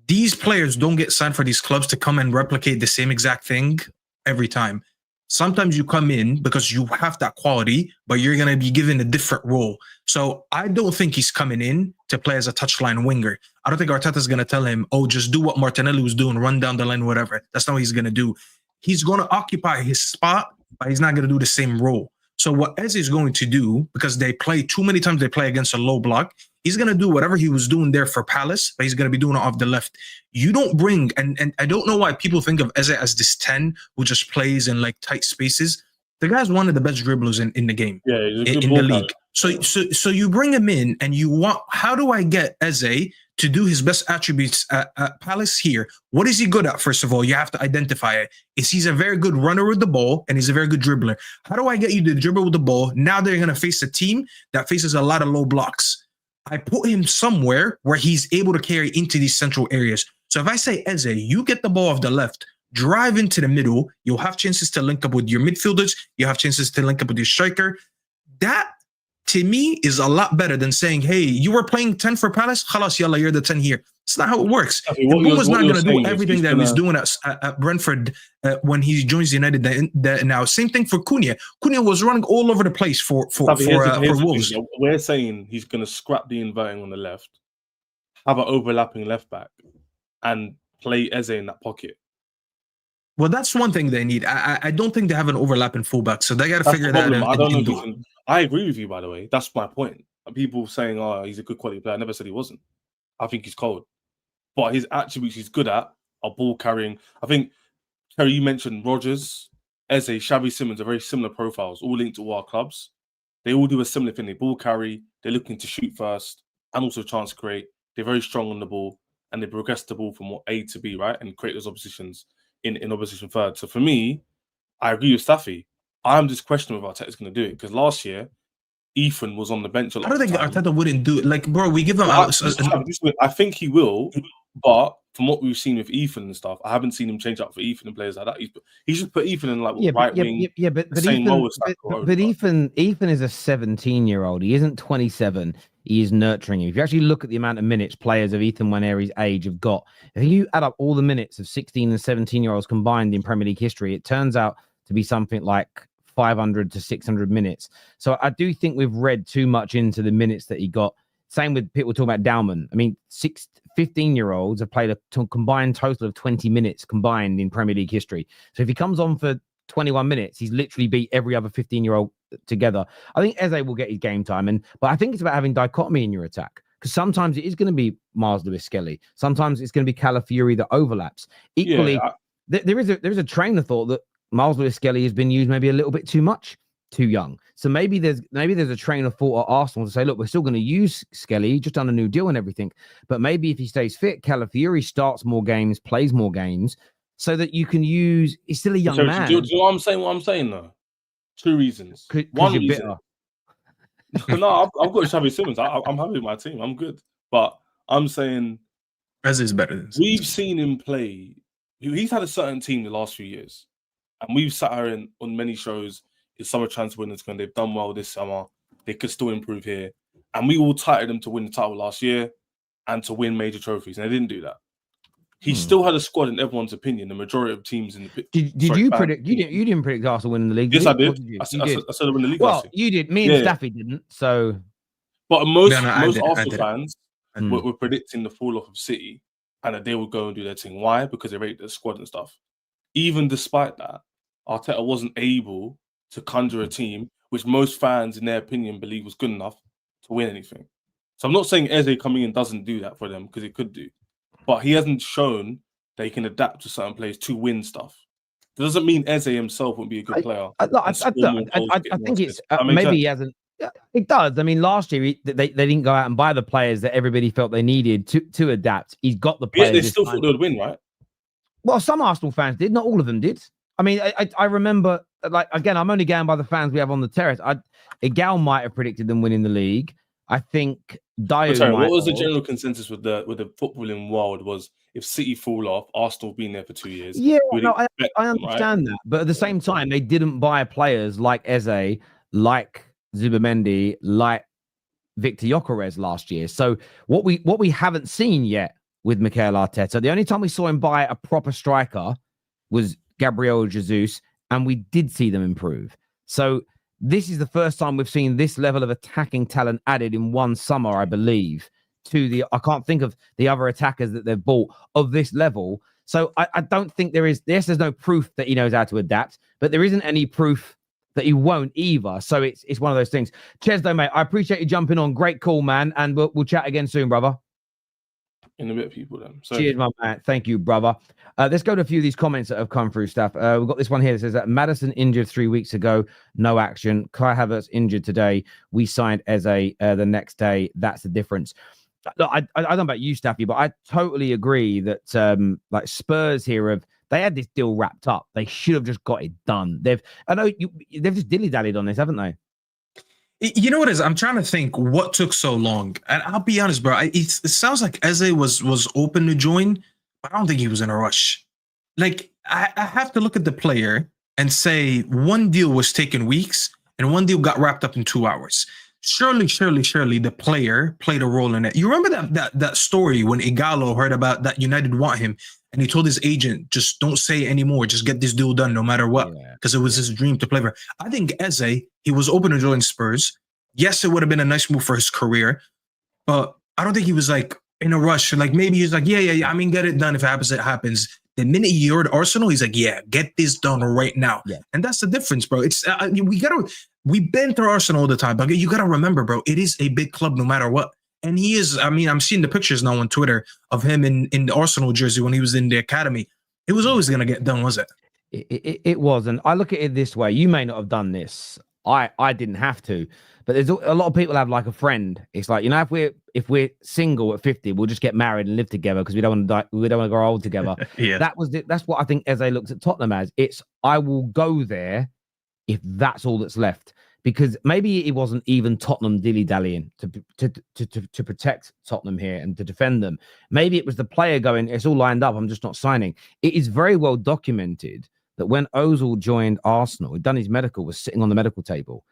These players don't get signed for these clubs to come and replicate the same exact thing every time. Sometimes you come in because you have that quality, but you're going to be given a different role. So I don't think he's coming in to play as a touchline winger. I don't think Arteta's going to tell him, oh, just do what Martinelli was doing, run down the line, whatever. That's not what he's going to do. He's going to occupy his spot, but he's not going to do the same role. So what Eze is going to do, because they play too many times, they play against a low block, he's going to do whatever he was doing there for Palace, but he's going to be doing it off the left. You don't bring, and I don't know why people think of Eze as this 10 who just plays in like tight spaces. The guy's one of the best dribblers in the game, in the league. So you bring him in and you want, how do I get Eze to do his best attributes at Palace here? What is he good at? First of all, you have to identify it. He's a very good runner with the ball and he's a very good dribbler. How do I get you to dribble with the ball? Now they're going to face a team that faces a lot of low blocks. I put him somewhere where he's able to carry into these central areas. So if I say, Eze, you get the ball off the left, drive into the middle, you'll have chances to link up with your midfielders, you have chances to link up with your striker. That, to me, is a lot better than saying, hey, you were playing 10 for Palace, khalas, yalla, you're the 10 here. It's not how it works. Mbeumo's not going to do everything that he's doing at Brentford when he joins United now. Same thing for Cunha. Cunha was running all over the place for Wolves. We're saying he's going to scrap the inverting on the left, have an overlapping left back, and play Eze in that pocket. Well, that's one thing they need. I don't think they have an overlapping fullback, so they got to figure that out. I don't know. I agree with you, by the way. That's my point. People saying, "Oh, he's a good quality player." I never said he wasn't. I think he's cold, but his attributes he's good at are ball carrying. I think, Terry, you mentioned Rodgers, Eze, Xavi Simons are very similar profiles, all linked to all our clubs. They all do a similar thing. They ball carry. They're looking to shoot first and also chance create. They're very strong on the ball and they progress the ball from A to B, right, and create those oppositions in opposition third. So for me, I agree with Staffy. I'm just questioning if Arteta's going to do it because last year, Ethan was on the bench a lot. I don't think Arteta wouldn't do it. Like, bro, we give him out. I think he will, but from what we've seen with Ethan and stuff, I haven't seen him change up for Ethan and players like that. He's just put Ethan in like right wing. But Ethan is a 17-year-old. He isn't 27. He is nurturing him. If you actually look at the amount of minutes players of Ethan Nwaneri's age have got, if you add up all the minutes of 16 and 17-year-olds combined in Premier League history, it turns out to be something like 500 to 600 minutes. So I do think we've read too much into the minutes that he got. Same with people talking about Dalman. I mean, 15-year-olds have played a combined total of 20 minutes combined in Premier League history. So if he comes on for 21 minutes, he's literally beat every other 15-year-old together. I think Eze will get his game time, but I think it's about having dichotomy in your attack, because sometimes it is going to be Miles Lewis-Skelly. Sometimes it's going to be Calafiori that overlaps. Equally, there is a train of thought that Miles Lewis-Skelly has been used maybe a little bit too much, too young. So maybe there's a train of thought at Arsenal to say, look, we're still going to use Skelly, just done a new deal and everything, but maybe if he stays fit, Calafiori starts more games, plays more games, so that you can use. He's still a young man. Do you know what I'm saying? What I'm saying though, 2 reasons. One you're reason. bitter. No, I've got Xavi Simons. I'm happy with my team. I'm good, but I'm saying Eze is better than we've seen him play. He's had a certain team the last few years, and we've sat here on many shows. His summer transfer winners, and they've done well this summer. They could still improve here, and we all touted them to win the title last year and to win major trophies, and they didn't do that. He still had a squad in everyone's opinion. The majority of teams in the did you predict? You didn't predict Arsenal winning the league. Yes, I did. You? I said I win the league. Well, you did. Me and Staffy didn't. So, but most Arsenal fans were predicting the fall off of City, and that they would go and do their thing. Why? Because they rate their squad and stuff. Even despite that, Arteta wasn't able to conjure a team which most fans, in their opinion, believe was good enough to win anything. So I'm not saying Eze coming in doesn't do that for them, because it could do. But he hasn't shown that he can adapt to certain players to win stuff. It doesn't mean Eze himself won't be a good player. I think it's maybe he hasn't. It does. I mean, last year they didn't go out and buy the players that everybody felt they needed to adapt. He's got the players. Yeah, they still thought they would win, right? Well, some Arsenal fans did. Not all of them did. I mean, I remember, like, again, I'm only going by the fans we have on the terrace. Igal might have predicted them winning the league. I think what was the general consensus with the footballing world was if City fall off, Arsenal been there for 2 years. Yeah, no, I understand that, but at the same time, they didn't buy players like Eze, like Zubimendi, like Victor Gyökeres last year. So what we haven't seen yet with Mikel Arteta, the only time we saw him buy a proper striker was Gabriel Jesus, and we did see them improve. So this is the first time we've seen this level of attacking talent added in one summer, I believe, I can't think of the other attackers that they've bought of this level. So I don't think there's no proof that he knows how to adapt, but there isn't any proof that he won't either. So it's one of those things. Chesdo, mate, I appreciate you jumping on. Great call, man. And we'll chat again soon, brother. In a bit, people then. So, cheers, my man. Thank you, brother. Let's go to a few of these comments that have come through, Staff. We've got this one here that says that Maddison injured 3 weeks ago, no action. Kai Havertz injured today. We signed Eze the next day. That's the difference. Look, I don't know about you, Staffy, but I totally agree that like Spurs here they had this deal wrapped up. They should have just got it done. They've just dilly-dallied on this, haven't they? You know what it is? I'm trying to think what took so long. And I'll be honest, bro. It sounds like Eze was open to join, but I don't think he was in a rush. Like, I have to look at the player and say one deal was taking weeks and one deal got wrapped up in 2 hours. Surely the player played a role in it. You remember that story when Igalo heard about that United want him and he told his agent, just don't say anymore, just get this deal done no matter what, because it was his dream to play for. I think Eze, he was open to join Spurs. Yes, it would have been a nice move for his career, but I don't think he was like in a rush. Like maybe he's like, yeah. I mean, get it done. If it happens, it happens. The minute he heard Arsenal, he's like, yeah, get this done right now. Yeah. And that's the difference, bro. It's we've been through Arsenal all the time, but you gotta remember, bro, it is a big club no matter what. And he is, I mean, I'm seeing the pictures now on Twitter of him in the Arsenal jersey when he was in the academy. It was always gonna get done, was it? It was. And I look at it this way. You may not have done this. I didn't have to. But there's a lot of people have like a friend. It's like, you know, if we're single at 50, we'll just get married and live together because we don't want to die. We don't want to grow old together. Yeah. That's what I think Eze looks at Tottenham as. It's I will go there if that's all that's left. Because maybe it wasn't even Tottenham dilly-dallying to protect Tottenham here and to defend them. Maybe it was the player going, it's all lined up, I'm just not signing. It is very well documented that when Ozil joined Arsenal, he'd done his medical, was sitting on the medical table.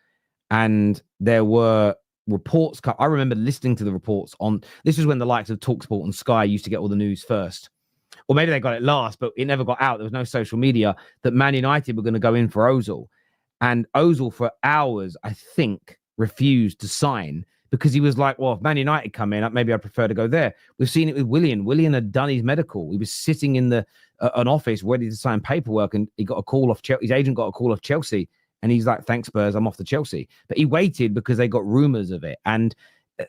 And there were reports. I remember listening to the reports on, this is when the likes of TalkSport and Sky used to get all the news first. Or maybe they got it last, but it never got out. There was no social media that Man United were going to go in for Ozil. And Ozil for hours, I think, refused to sign because he was like, well, if Man United come in, maybe I'd prefer to go there. We've seen it with Willian. Willian had done his medical. He was sitting in an office ready to sign paperwork, and he got a call off Chelsea. His agent got a call off Chelsea, and he's like, thanks, Spurs, I'm off to Chelsea. But he waited because they got rumors of it. And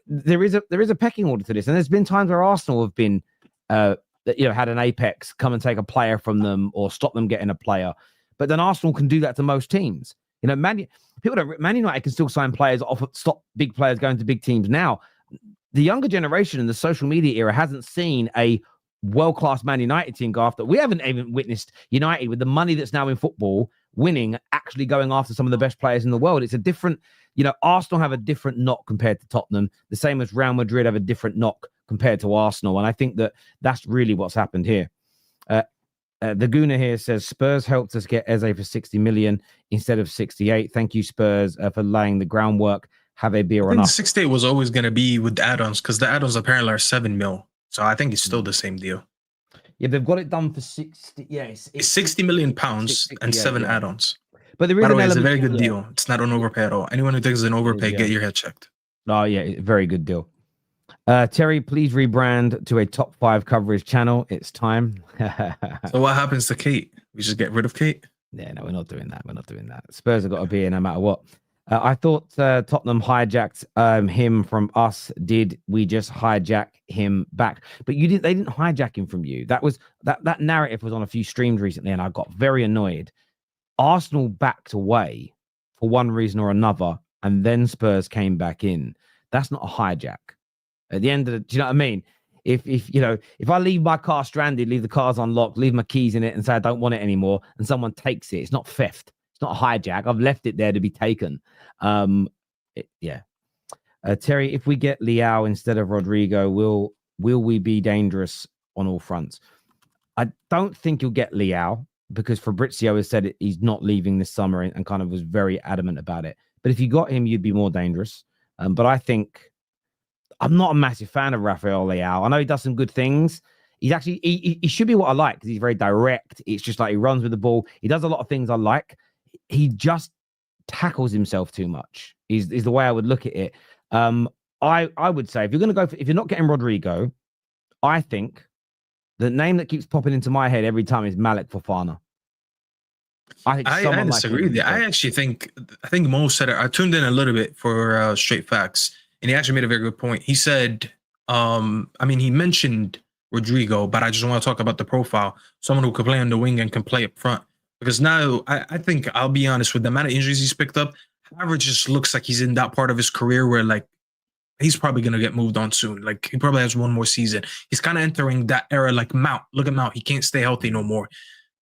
there is a pecking order to this. And there's been times where Arsenal have been, had an apex come and take a player from them or stop them getting a player. But then Arsenal can do that to most teams. Man United can still sign players off, stop big players going to big teams now. The younger generation in the social media era hasn't seen a world-class Man United team go after. We haven't even witnessed United with the money that's now in football winning, actually going after some of the best players in the world. It's a different, Arsenal have a different knock compared to Tottenham, the same as Real Madrid have a different knock compared to Arsenal. And I think that's really what's happened here. The Guna here says Spurs helped us get Eze for 60 million instead of 68. Thank you, Spurs, for laying the groundwork. Have a beer on us. 68 was always going to be with the add-ons because the add-ons apparently are 7 mil. So I think it's still the same deal. Yeah, they've got it done for 60. Yeah, it's 60 million pounds and 7 add-ons. But there is, by the way, it's a very good deal. It's not an overpay at all. Anyone who thinks it's an overpay, get your head checked. Oh yeah, very good deal. Terry, please rebrand to a top 5 coverage channel. It's time. So what happens to Kate? We just get rid of Kate? Yeah, no, we're not doing that. We're not doing that. Spurs have got to be here no matter what. I thought Tottenham hijacked him from us. Did we just hijack him back? But you didn't. They didn't hijack him from you. That was that narrative was on a few streams recently, and I got very annoyed. Arsenal backed away for one reason or another, and then Spurs came back in. That's not a hijack. At the end of do you know what I mean? If I leave my car stranded, leave the cars unlocked, leave my keys in it, and say I don't want it anymore, and someone takes it, it's not theft. It's not a hijack. I've left it there to be taken. Terry, if we get Leao instead of Rodrigo, will we be dangerous on all fronts? I don't think you'll get Leao because Fabrizio has said he's not leaving this summer and kind of was very adamant about it. But if you got him, you'd be more dangerous. But I think I'm not a massive fan of Rafael Leao. I know he does some good things. He's actually he should be what I like because he's very direct. It's just like he runs with the ball. He does a lot of things I like. He just tackles himself too much. Is the way I would look at it. I would say if you're going to if you're not getting Rodrigo, I think the name that keeps popping into my head every time is Malik Fofana. I disagree with you. I think Mo said it. I tuned in a little bit for Straight Facts, and he actually made a very good point. He said, he mentioned Rodrigo, but I just want to talk about the profile. Someone who could play on the wing and can play up front. Because now I think I'll be honest with the amount of injuries he's picked up, Havertz just looks like he's in that part of his career where like he's probably gonna get moved on soon. Like he probably has one more season. He's kind of entering that era like Mount. Look at Mount. He can't stay healthy no more.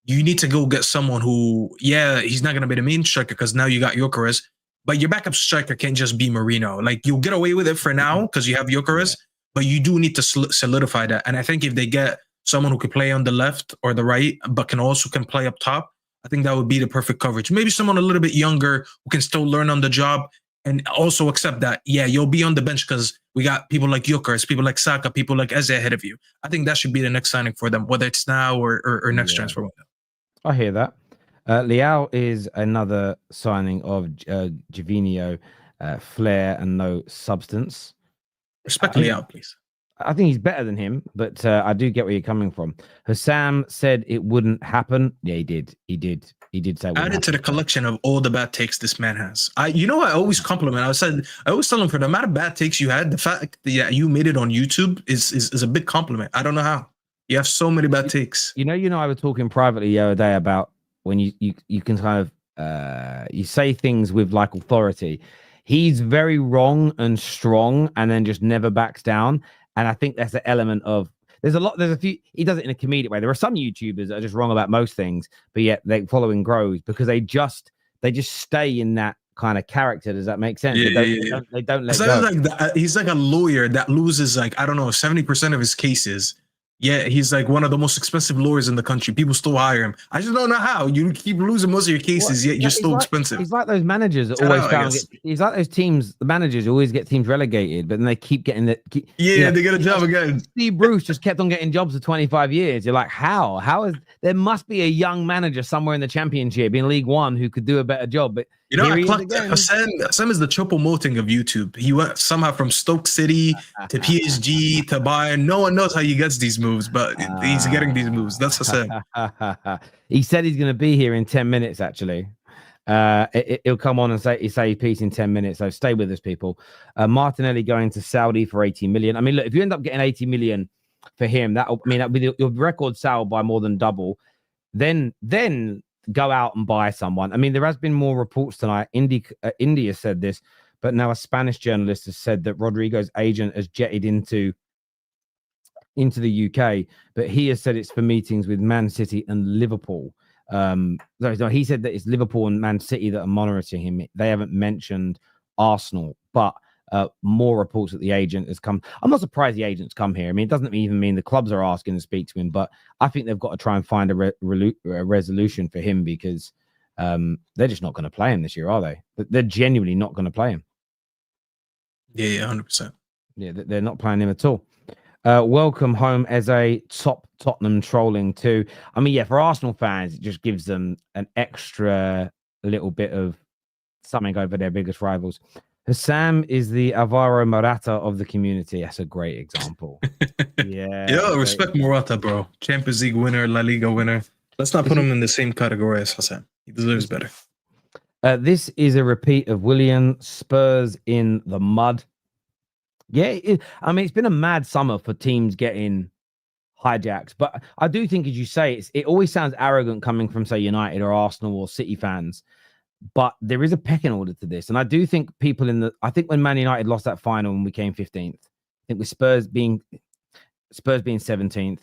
You need to go get someone who, he's not gonna be the main striker because now you got Gyökeres, but your backup striker can't just be Marino. Like you'll get away with it for now because you have Gyökeres, but you do need to solidify that. And I think if they get someone who can play on the left or the right, but can play up top, I think that would be the perfect coverage. Maybe someone a little bit younger who can still learn on the job and also accept that, you'll be on the bench because we got people like Gyökeres, people like Saka, people like Eze ahead of you. I think that should be the next signing for them, whether it's now or next transfer window. I hear that. Leao is another signing of Javinho, flair and no substance. Respect Leao, please. I think he's better than him, but I do get where you're coming from. Husam said it wouldn't happen. Yeah, he did. He did say it added to the collection of all the bad takes this man has. I always compliment. I always tell him for the amount of bad takes you had, the fact that you made it on YouTube is a big compliment. I don't know how. You have so many bad takes. I was talking privately the other day about when you can kind of you say things with like authority. He's very wrong and strong and then just never backs down. And I think that's the element of there's a few, he does it in a comedic way. There are some YouTubers that are just wrong about most things, but yet their following grows because they just stay in that kind of character. Does that make sense? They don't let go. He's like a lawyer that loses 70% of his cases. Yeah, he's like one of the most expensive lawyers in the country. People still hire him. I just don't know how. You keep losing most of your cases, yet you're still expensive. He's like those managers that always found it. He's like those teams, the managers always get teams relegated, but then they keep getting the. They get a job again. Steve Bruce just kept on getting jobs for 25 years. You're like, how? How is there must be a young manager somewhere in the Championship in League One who could do a better job? But Husam is the Choupo-Moting of YouTube. He went somehow from Stoke City to PSG to Bayern. No one knows how he gets these moves, but he's getting these moves. That's Husam. He said he's going to be here in 10 minutes, actually. He'll come on and say his piece in 10 minutes. So stay with us, people. Martinelli going to Saudi for 80 million. I mean, look, if you end up getting 80 million for him, that'll be your record sale by more than double. Then go out and buy someone. I mean, there has been more reports tonight. India said this, but now a Spanish journalist has said that Rodrigo's agent has jetted into the UK, but he has said it's for meetings with Man City and Liverpool. No, he said that it's Liverpool and Man City that are monitoring him. They haven't mentioned Arsenal, but more reports that the agent has come. I'm not surprised the agent's come here. I mean, it doesn't even mean the clubs are asking to speak to him, but I think they've got to try and find a resolution for him because they're just not going to play him this year, are they? They're genuinely not going to play him. Yeah, 100%. Yeah, they're not playing him at all. Welcome home as a top Tottenham trolling too. I mean, yeah, for Arsenal fans, it just gives them an extra little bit of something over their biggest rivals. Husam is the Alvaro Morata of the community. That's a great example. Yeah. Respect Morata, bro. Champions League winner, La Liga winner. Let's not put him in the same category as Husam. He deserves better. This is a repeat of Willian. Spurs in the mud. Yeah, it's been a mad summer for teams getting hijacked. But I do think, as you say, it always sounds arrogant coming from, say, United or Arsenal or City fans. But there is a pecking order to this. And I do think I think when Man United lost that final and we came 15th, I think with Spurs being 17th,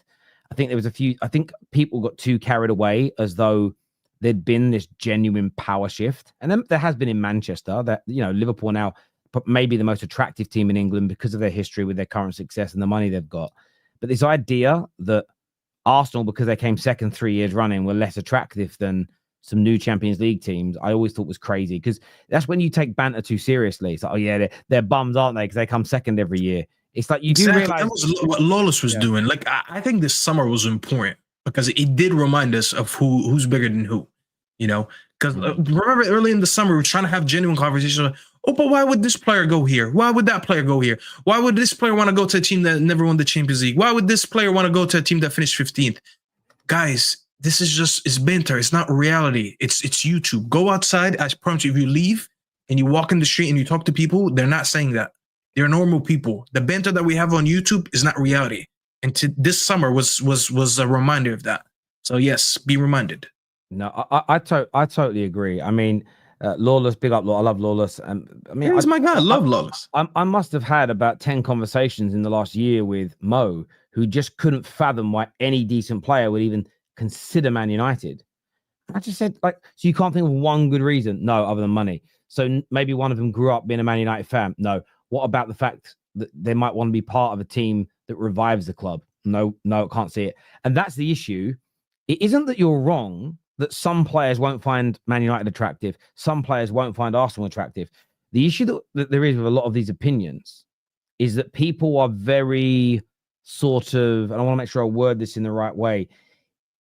I think people got too carried away as though there'd been this genuine power shift. And then there has been in Manchester that, Liverpool now, but maybe the most attractive team in England because of their history with their current success and the money they've got. But this idea that Arsenal, because they came second 3 years running, were less attractive than some new Champions League teams, I always thought was crazy because that's when you take banter too seriously. It's like, oh yeah, they're bums, aren't they? Because they come second every year. It's like you do realize that was what Lawless was doing. Like I think this summer was important because it did remind us of who's bigger than who. Because remember early in the summer we were trying to have genuine conversations. Oh, but why would this player go here? Why would that player go here? Why would this player want to go to a team that never won the Champions League? Why would this player want to go to a team that finished 15th? Guys, this is it's banter. It's not reality. It's YouTube. Go outside. I promise you, if you leave and you walk in the street and you talk to people, they're not saying that. They're normal people. The banter that we have on YouTube is not reality. And this summer was a reminder of that. So yes, be reminded. No, I totally agree. I mean, Lawless, big up, I love Lawless. I mean, he's my guy. I love Lawless. I must have had about 10 conversations in the last year with Mo, who just couldn't fathom why any decent player would even consider Man United. I just said, so you can't think of one good reason? No, other than money. So maybe one of them grew up being a Man United fan. No. What about the fact that they might want to be part of a team that revives the club? No, can't see it. And that's the issue. It isn't that you're wrong that some players won't find Man United attractive. Some players won't find Arsenal attractive. The issue that there is with a lot of these opinions is that people are very sort of, and I want to make sure I word this in the right way,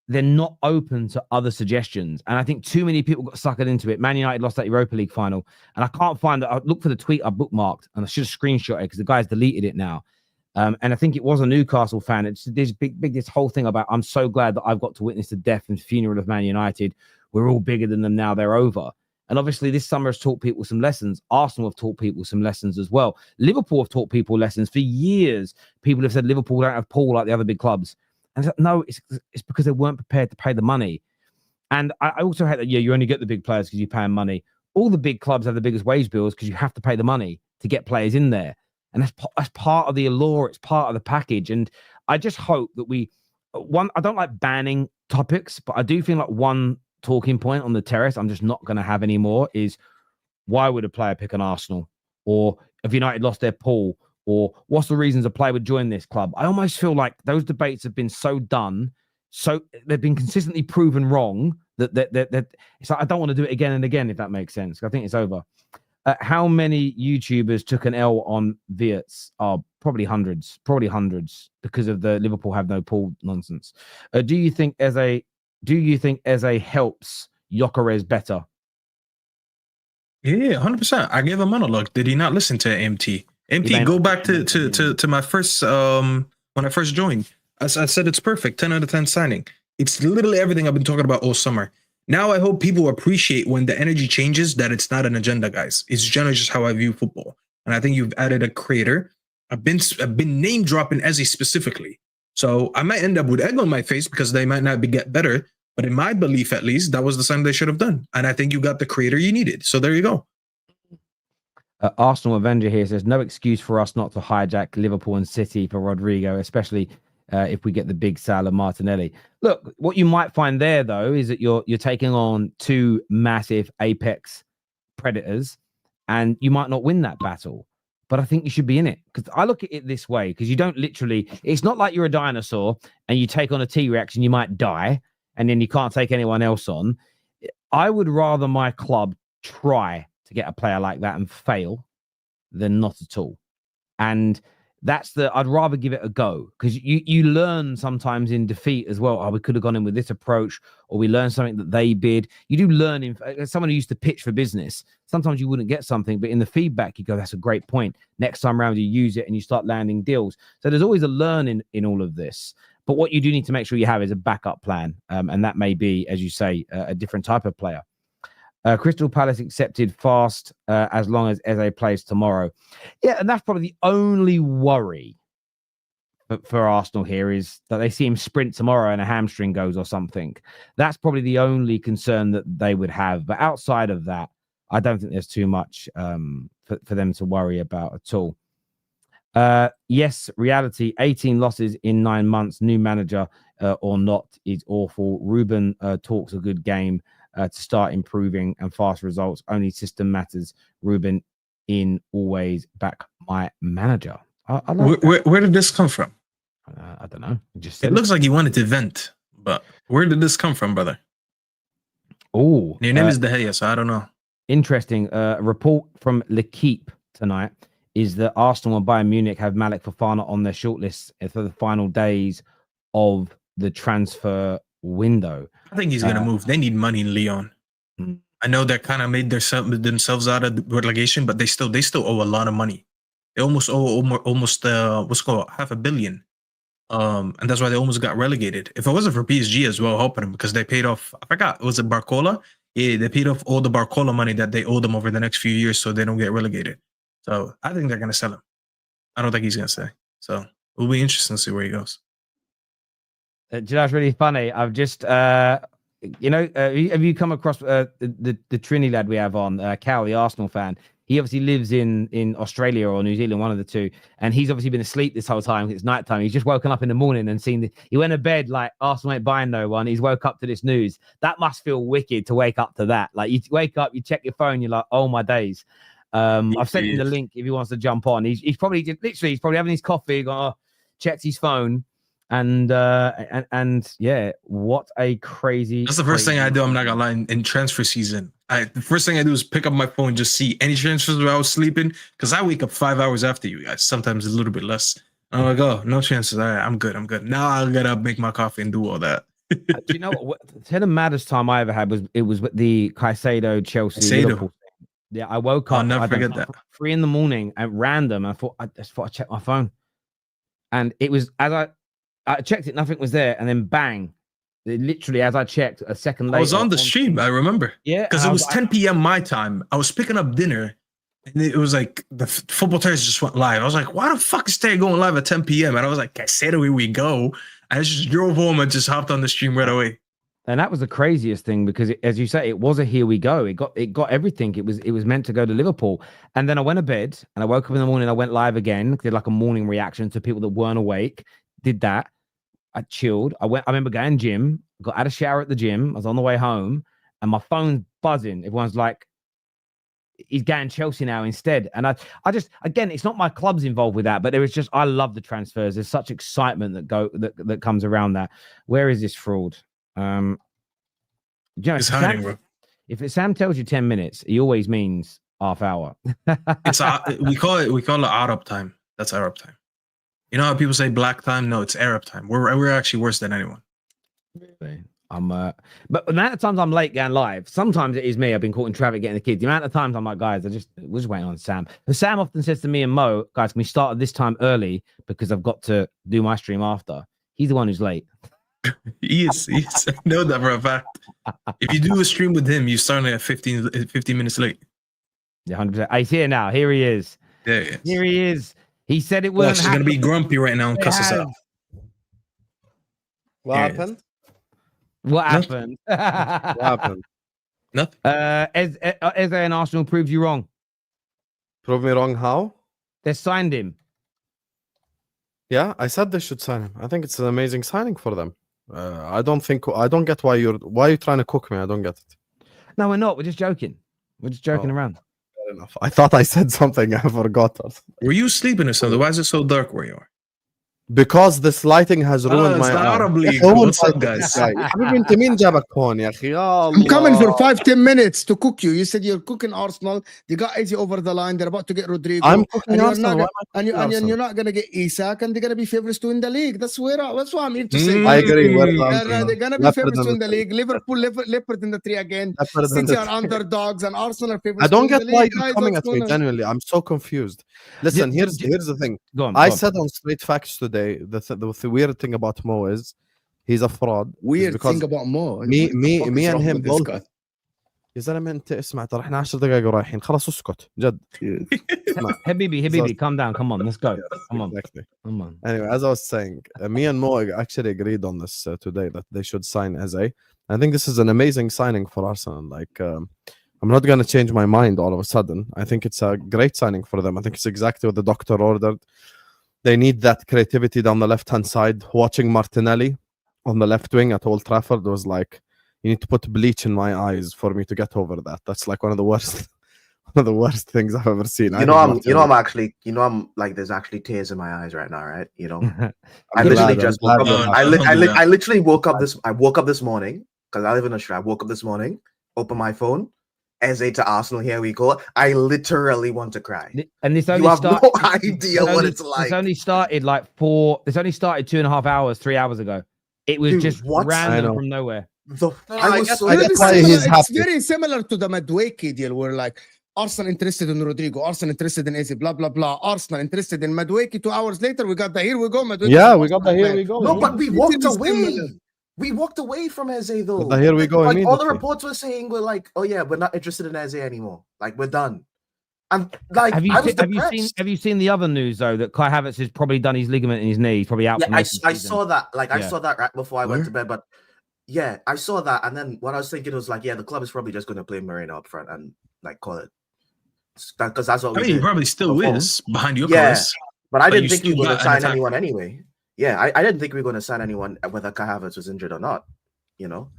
they're not open to other suggestions. And I think too many people got suckered into it. Man United lost that Europa League final. And I can't find that. I looked for the tweet I bookmarked and I should have screenshot it because the guy's deleted it now. And I think it was a Newcastle fan. It's this this whole thing about, I'm so glad that I've got to witness the death and funeral of Man United. We're all bigger than them now. They're over. And obviously this summer has taught people some lessons. Arsenal have taught people some lessons as well. Liverpool have taught people lessons. For years, people have said Liverpool don't have Paul like the other big clubs. And it's like, no, it's because they weren't prepared to pay the money. And I also hate that, you only get the big players because you pay them money. All the big clubs have the biggest wage bills because you have to pay the money to get players in there. And that's part of the allure. It's part of the package. And I just hope that I don't like banning topics, but I do feel like one talking point on the terrace I'm just not going to have anymore is, why would a player pick an Arsenal? Or if United lost their Paul? or what's the reasons a player would join this club? I almost feel like those debates have been so done, so they've been consistently proven wrong that it's like I don't want to do it again and again, if that makes sense. I think it's over. How many YouTubers took an L on Wirtz? Oh, probably hundreds, because of the Liverpool have no pool nonsense. Do you think Eze helps Gyökeres better? Yeah, 100%. I gave a monologue. Did he not listen to MT? MT, go back to my first when I first joined. I said it's perfect, 10 out of 10 signing. It's literally everything I've been talking about all summer. Now I hope people appreciate when the energy changes that it's not an agenda, guys. It's generally just how I view football. And I think you've added a creator. I've been name dropping Eze specifically. So I might end up with egg on my face because they might not get better. But in my belief, at least, that was the sign they should have done. And I think you got the creator you needed. So there you go. Arsenal Avenger here says, no excuse for us not to hijack Liverpool and City for Rodrigo, especially if we get the big Salah Martinelli. Look, what you might find there, though, is that you're taking on two massive apex predators, and you might not win that battle. But I think you should be in it, because I look at it this way, because you don't literally, it's not like you're a dinosaur and you take on a T-Rex and you might die and then you can't take anyone else on. I would rather my club try to get a player like that and fail than not at all. And I'd rather give it a go, because you learn sometimes in defeat as well. Oh, we could have gone in with this approach, or we learned something that they bid. You do learn as someone who used to pitch for business. Sometimes you wouldn't get something, but in the feedback, you go, that's a great point. Next time around, you use it and you start landing deals. So there's always a learn in all of this. But what you do need to make sure you have is a backup plan. And that may be, as you say, a different type of player. Crystal Palace accepted fast as long as Eze plays tomorrow. Yeah, and that's probably the only worry for Arsenal here, is that they see him sprint tomorrow and a hamstring goes or something. That's probably the only concern that they would have. But outside of that, I don't think there's too much for them to worry about at all. Yes, reality, 18 losses in 9 months, new manager or not, is awful. Ruben talks a good game to start improving, and fast results. Only system matters. Ruben in, always back my manager. I like where did this come from? I don't know. It looks like you wanted to vent, but where did this come from, brother? Oh, your name is De Gea, so I don't know. Interesting. A report from L'Equipe tonight is that Arsenal and Bayern Munich have Malik Fofana on their shortlist for the final days of the transfer window. I think he's going to move. They need money in Lyon. I know they kind of made themselves out of relegation, but they still owe a lot of money. They almost owe almost what's called $500 million. And that's why they almost got relegated. If it wasn't for PSG as well helping them, because they paid off, I forgot, was it Barcola? Yeah, they paid off all the Barcola money that they owe them over the next few years, so they don't get relegated. So I think they're going to sell him. I don't think he's going to stay. So it'll be interesting to see where he goes. Do you know, it's really funny. I've just, have you come across the Trini lad we have on, Cal, the Arsenal fan? He obviously lives in Australia or New Zealand, one of the two. And he's obviously been asleep this whole time. It's nighttime. He's just woken up in the morning and seen he went to bed like Arsenal ain't buying no one. He's woke up to this news. That must feel wicked to wake up to that. Like, you wake up, you check your phone, you're like, oh my days. I've sent him the link if he wants to jump on. He's probably having his coffee, checked his phone. And yeah, what a crazy. That's the first thing I do. I'm not gonna lie. In transfer season, the first thing I do is pick up my phone, just see any transfers while I was sleeping, because I wake up 5 hours after you guys, sometimes a little bit less. I'm like, oh, no chances. All right, I'm good. Now I'll get up, make my coffee, and do all that. Do you know what? The maddest time I ever had was with the Caicedo Chelsea Liverpool. Yeah, I woke up. I'll never forget that. 3 a.m. at random. I just thought I'd check my phone, and it was as I checked it, nothing was there, and then bang! Literally, as I checked, a second later, I was on the stream. I remember. Yeah, because it was 10 p.m. my time. I was picking up dinner, and it was like the Football Terrace just went live. I was like, "Why the fuck is they going live at 10 p.m.?" And I was like, "I said, here we go." I just drove home and just hopped on the stream right away. And that was the craziest thing, because as you say, it was a here we go. It got everything. It was meant to go to Liverpool. And then I went to bed and I woke up in the morning. I went live again, did like a morning reaction to people that weren't awake. Did that. I chilled. I remember going gym, got out of shower at the gym. I was on the way home and my phone's buzzing. Everyone's like, he's going Chelsea now instead. And I just, again, it's not my club's involved with that, but there is just, I love the transfers. There's such excitement that comes around that. Where is this fraud? It's hiding, bro. If Sam tells you 10 minutes, he always means half hour. It's we call it Arab time. That's Arab time. You know how people say black time? No, it's Arab time. We're actually worse than anyone. Really? But the amount of times I'm late going live, sometimes it is me. I've been caught in traffic getting the kids. The amount of times I'm like, guys, we're just waiting on Sam. And Sam often says to me and Mo, guys, can we start at this time early because I've got to do my stream after. He's the one who's late. He is. I know that for a fact. If you do a stream with him, you start at 15 minutes late. Yeah, 100%. He's here now. Here he is. Yeah. Here he is. He said it wasn't. He's going to be grumpy right now and cuss us out. What happened? What happened? What happened? Nothing. Eze and Arsenal proved you wrong. Prove me wrong how? They signed him. Yeah, I said they should sign him. I think it's an amazing signing for them. I don't get why you're trying to cook me. I don't get it. No, we're not. We're just joking. We're just joking around. Fair enough. I thought I said something. I forgot. Were you sleeping or something? Why is it so dark where you are? Because this lighting has ruined my the Arab League. eye. What's up, guys? حبيبي انت مين جابك هون يا اخي؟ يا I'm coming for الله. 5-10 minutes to cook you. You said you're cooking Arsenal. They got Eze over the line. They're about to get Rodrigo. I'm cooking and you're Arsenal. not, Why am I and, you, cooking and Arsenal? you're not gonna get Isak, and they're gonna be favorites to win the league. That's what I'm here to say. I agree. They're gonna be Leopard favorites to in win the league. Liverpool leopard in the tree again. Leopard in City the are tree. underdogs, and Arsenal are favorites. I don't to win get the why league. you're Guys, coming what's at me. going on? Genuinely, I'm so confused. Listen, here's the thing. Go on. I said on Straight Facts today the weird thing about Mo is he's a fraud. Weird because thing about Mo. me What the fuck is and wrong him with this both. guy? يا زلمه انت اسمع ترى احنا 10 دقائق ورايحين خلاص اسكت جد. اسمع. Habibi, calm down. Come on, let's go. Come on. Exactly. Come on. Anyway, as I was saying, me and Mo actually agreed on this today that they should sign Eze. I think this is an amazing signing for Arsenal. Like, I'm not going to change my mind all of a sudden. I think it's a great signing for them. I think it's exactly what the doctor ordered. They need that creativity down the left-hand side. Watching Martinelli on the left wing at Old Trafford was like, you need to put bleach in my eyes for me to get over that. That's like one of the worst things I've ever seen. I'm actually, like, there's actually tears in my eyes right now, right? You know, I literally woke up this morning because I live in Australia. I woke up this morning, open my phone, Eze to Arsenal. Here we go. I literally want to cry. And this only You have no idea what it's like. It's only started like 2.5 hours, 3 hours ago. It was just random from nowhere. I get why he's happy. It's very similar to the Madueke deal where like Arsenal interested in Rodrigo, Arsenal interested in Eze, blah blah blah. Arsenal interested in Madueke. 2 hours later, we got the here we go. Madueke. Yeah, we got the here we go. No, but we walked away. We walked away from Eze though. But here we go. Like all the reports were saying, we're like, oh yeah, we're not interested in Eze anymore. Like we're done. And like, have you seen the other news though that Kai Havertz has probably done his ligament in his knee? He's probably out. Yeah, I saw that. Like I saw that right before I went to bed. But yeah, I saw that, and then what I was thinking was like, yeah, the club is probably just going to play Moreno up front and like call it because that's what. He probably still is behind your colours. But I didn't think we were going to sign anyone anyway. Yeah, I didn't think we were going to sign anyone whether Kai Havertz was injured or not. You know,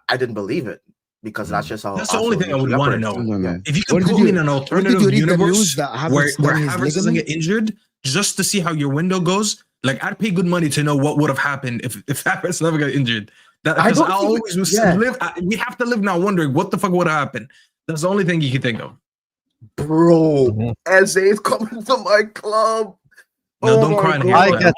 I didn't believe it because that's just how. That's the only thing I would want to know. Yeah. If you could put me in an alternative universe where Havertz doesn't get injured, just to see how your window goes, like I'd pay good money to know what would have happened if Havertz never got injured. Because I always live. We have to live now wondering what the fuck would have happened. That's the only thing you can think of. Bro, Eze is coming to my club. No, don't cry in here. I get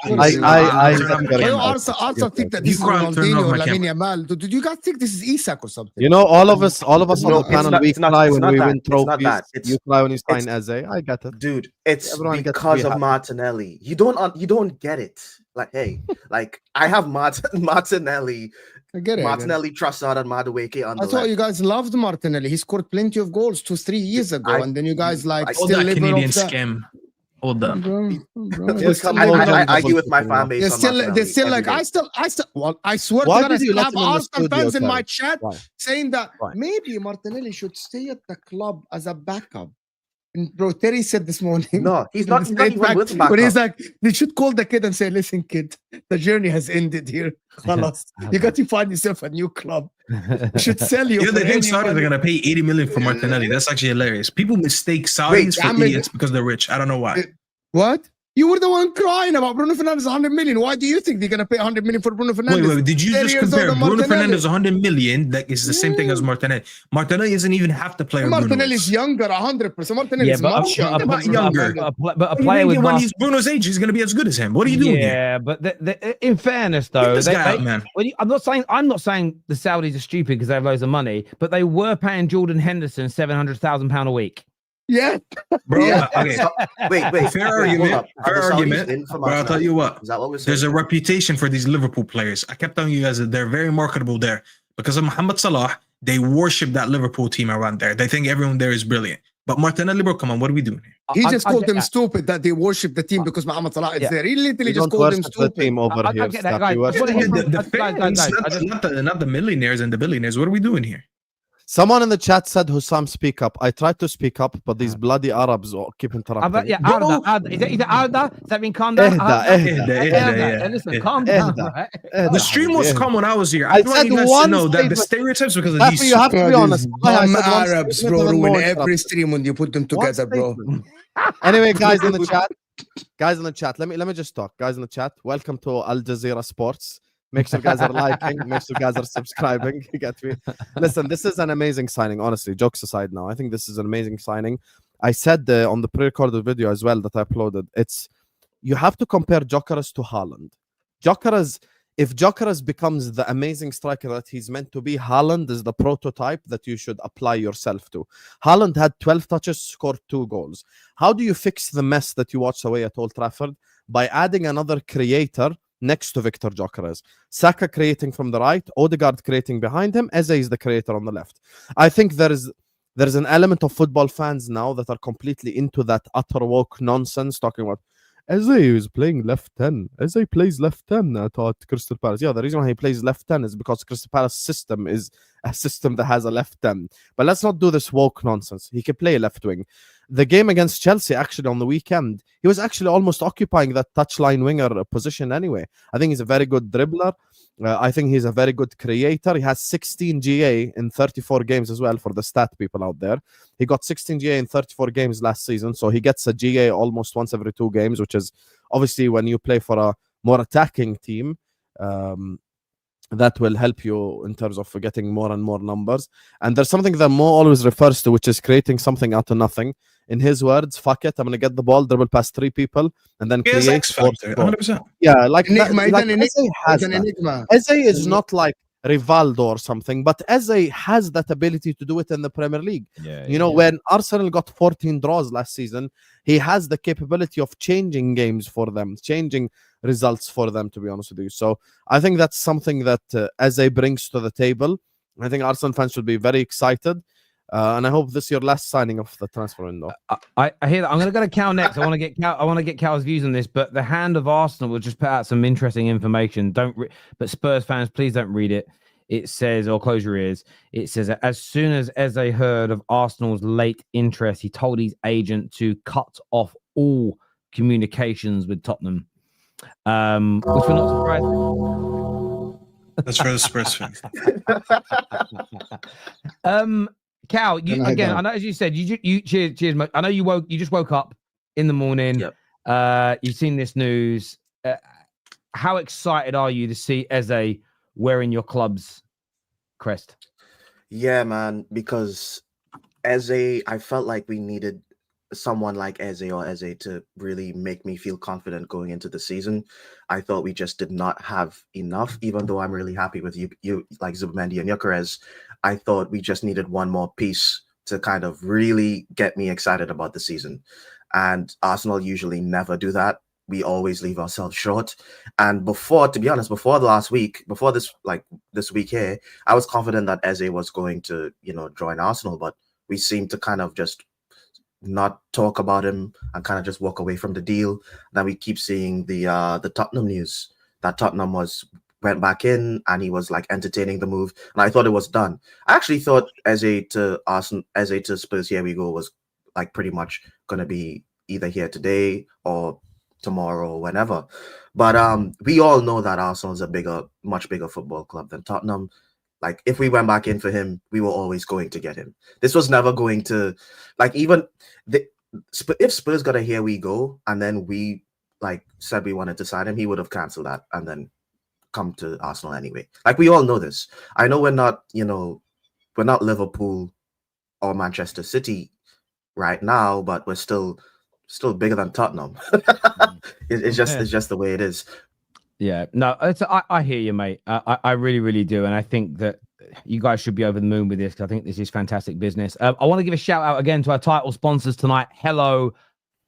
it. Also think that this is Ronaldinho or Lamine Yamal. Did you guys think this is Isak or something? You know, all of us on the panel, we cry when we win trophies. You cry when you sign Eze. I get it, dude. It's because of Martinelli. You don't get it. Like, hey, like I have Martinelli. I get it. Martinelli, Trossard, and Madueke on the I thought you guys loved Martinelli. He scored plenty of goals 2-3 years ago, and then you guys like still live Canadian off that. scam. Hold on. I argue with my fan base. They're still like I swear to God, I still have Arsenal fans in my chat saying that maybe Martinelli should stay at the club as a backup. And bro, Terry said this morning. No, he's not even with backup. But he's like, they should call the kid and say, listen, kid, the journey has ended here. You got to find yourself a new club. We should sell you. Yeah, For they think any Saudis are money. gonna pay 80 million for Martinelli. That's actually hilarious. People mistake Saudis for idiots because they're rich. I don't know why. What? You were the one crying about Bruno Fernandes 100 million. Why do you think they're gonna pay 100 million for Bruno Fernandes? Wait. Did you just compare Bruno Fernandes 100 million? That is the same thing as Martinelli. Martinelli isn't even half the player. Martinelli is younger, 100%. Martinelli is much younger. But a player with when he's Bruno's age, he's gonna be as good as him. What are you doing here? Yeah, but in fairness, though, this guy out, man. I'm not saying the Saudis are stupid because they have loads of money, but they were paying Jordan Henderson £700,000 a week. Yeah, bro. Yeah. Okay. So, wait. Fair argument. But I'll tell you what. Is that what we're saying? There's a reputation for these Liverpool players. I kept telling you guys that they're very marketable there because of Mohamed Salah. They worship that Liverpool team around there. They think everyone there is brilliant. But Martinelli, bro, come on, what are we doing here? He just called them stupid that they worship the team because Mohamed Salah is there. He literally just called them stupid. The team over here. Get that, guys. Not the millionaires and the billionaires. What are we doing here? Someone in the chat said, Husam, speak up. I tried to speak up, but these bloody Arabs keep interrupting. Yeah, Arda. Is it Arda? Does that mean calm down? Listen, calm down. The stream was calm when I was here. I want you guys to know that the stereotypes because of these. You have to be honest. Arabs, bro, ruin every stream when you put them together, bro. Anyway, guys in the chat, let me just talk. Guys in the chat, welcome to Al Jazeera Sports. Make sure you guys are liking. Make sure you guys are subscribing. You get me? Listen, this is an amazing signing. Honestly, jokes aside now, I think this is an amazing signing. I said on the pre-recorded video as well that I uploaded, you have to compare Gyökeres to Haaland. If Gyökeres becomes the amazing striker that he's meant to be, Haaland is the prototype that you should apply yourself to. Haaland had 12 touches, scored 2 goals. How do you fix the mess that you watched away at Old Trafford? By adding another creator next to Victor Gyökeres. Saka creating from the right, Odegaard creating behind him, Eze is the creator on the left. I think there is an element of football fans now that are completely into that utter woke nonsense, talking about Eze is playing left 10. Eze plays left 10 at Crystal Palace. Yeah, the reason why he plays left 10 is because Crystal Palace system is a system that has a left 10. But let's not do this woke nonsense. He can play left wing. The game against Chelsea, actually, on the weekend, he was actually almost occupying that touchline winger position anyway. I think he's a very good dribbler. I think he's a very good creator. He has 16 GA in 34 games as well for the stat people out there. He got 16 GA in 34 games last season, so he gets a GA almost once every 2 games, which is obviously when you play for a more attacking team, that will help you in terms of getting more and more numbers. And there's something that Mo always refers to, which is creating something out of nothing. In his words, fuck it, I'm going to get the ball, dribble past 3 people, and then create. X factor, 100%. Yeah, like Enigma. Eze is not like Rivaldo or something, but Eze has that ability to do it in the Premier League. When Arsenal got 14 draws last season, he has the capability of changing games for them, changing results for them, to be honest with you. So I think that's something that Eze brings to the table. I think Arsenal fans should be very excited. And I hope this is your last signing of the transfer window. I hear that. I'm going to go to Cal next. I want to get Cal's views on this. But the Hand of Arsenal will just put out some interesting information. But Spurs fans, please don't read it. It says, or close your ears. It says, as soon as Eze heard of Arsenal's late interest, he told his agent to cut off all communications with Tottenham. Which we're not surprised. That's for the Spurs fans. Cal, I know, as you said, you cheers. I know you just woke up in the morning. Yep. You've seen this news. How excited are you to see Eze wearing your club's crest? Yeah, man, because Eze, I felt like we needed someone like Eze or Eze to really make me feel confident going into the season. I thought we just did not have enough, even though I'm really happy with you like Zubimendi and Gyökeres. I thought we just needed one more piece to kind of really get me excited about the season. And Arsenal usually never do that. We always leave ourselves short. And before this week here, I was confident that Eze was going to, join Arsenal, but we seem to kind of just not talk about him and kind of just walk away from the deal. Then we keep seeing the Tottenham news that Tottenham went back in and he was like entertaining the move, and I thought it was done. I actually thought Eze to Arsenal, Eze to Spurs, here we go, was like pretty much gonna be either here today or tomorrow or whenever. But we all know that Arsenal is a much bigger football club than Tottenham. Like if we went back in for him, we were always going to get him. This was never going to, like, even if Spurs got a here we go, and then we like said we wanted to sign him, he would have canceled that and then come to Arsenal anyway. Like, we all know this. I know we're not Liverpool or Manchester City right now, but we're still bigger than Tottenham. It's just the way it is. Yeah, no, I hear you, mate. I really, really do. And I think that you guys should be over the moon with this, because I think this is fantastic business. I want to give a shout out again to our title sponsors tonight, Hello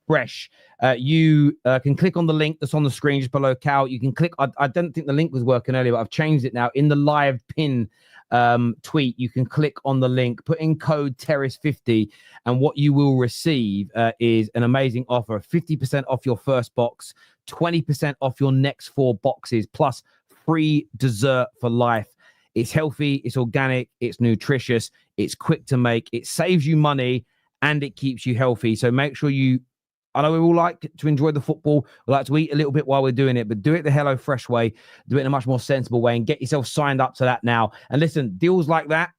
Fresh. You can click on the link that's on the screen just below Cal. You can click. I don't think the link was working earlier, but I've changed it now. In the live pin tweet, you can click on the link, put in code Terrace50, and what you will receive is an amazing offer: 50% off your first box, 20% off your next 4 boxes, plus free dessert for life. It's healthy, it's organic, it's nutritious, it's quick to make, it saves you money, and it keeps you healthy. So make sure I know we all like to enjoy the football. We like to eat a little bit while we're doing it, but do it the Hello Fresh way. Do it in a much more sensible way, and get yourself signed up to that now. And listen, deals like that,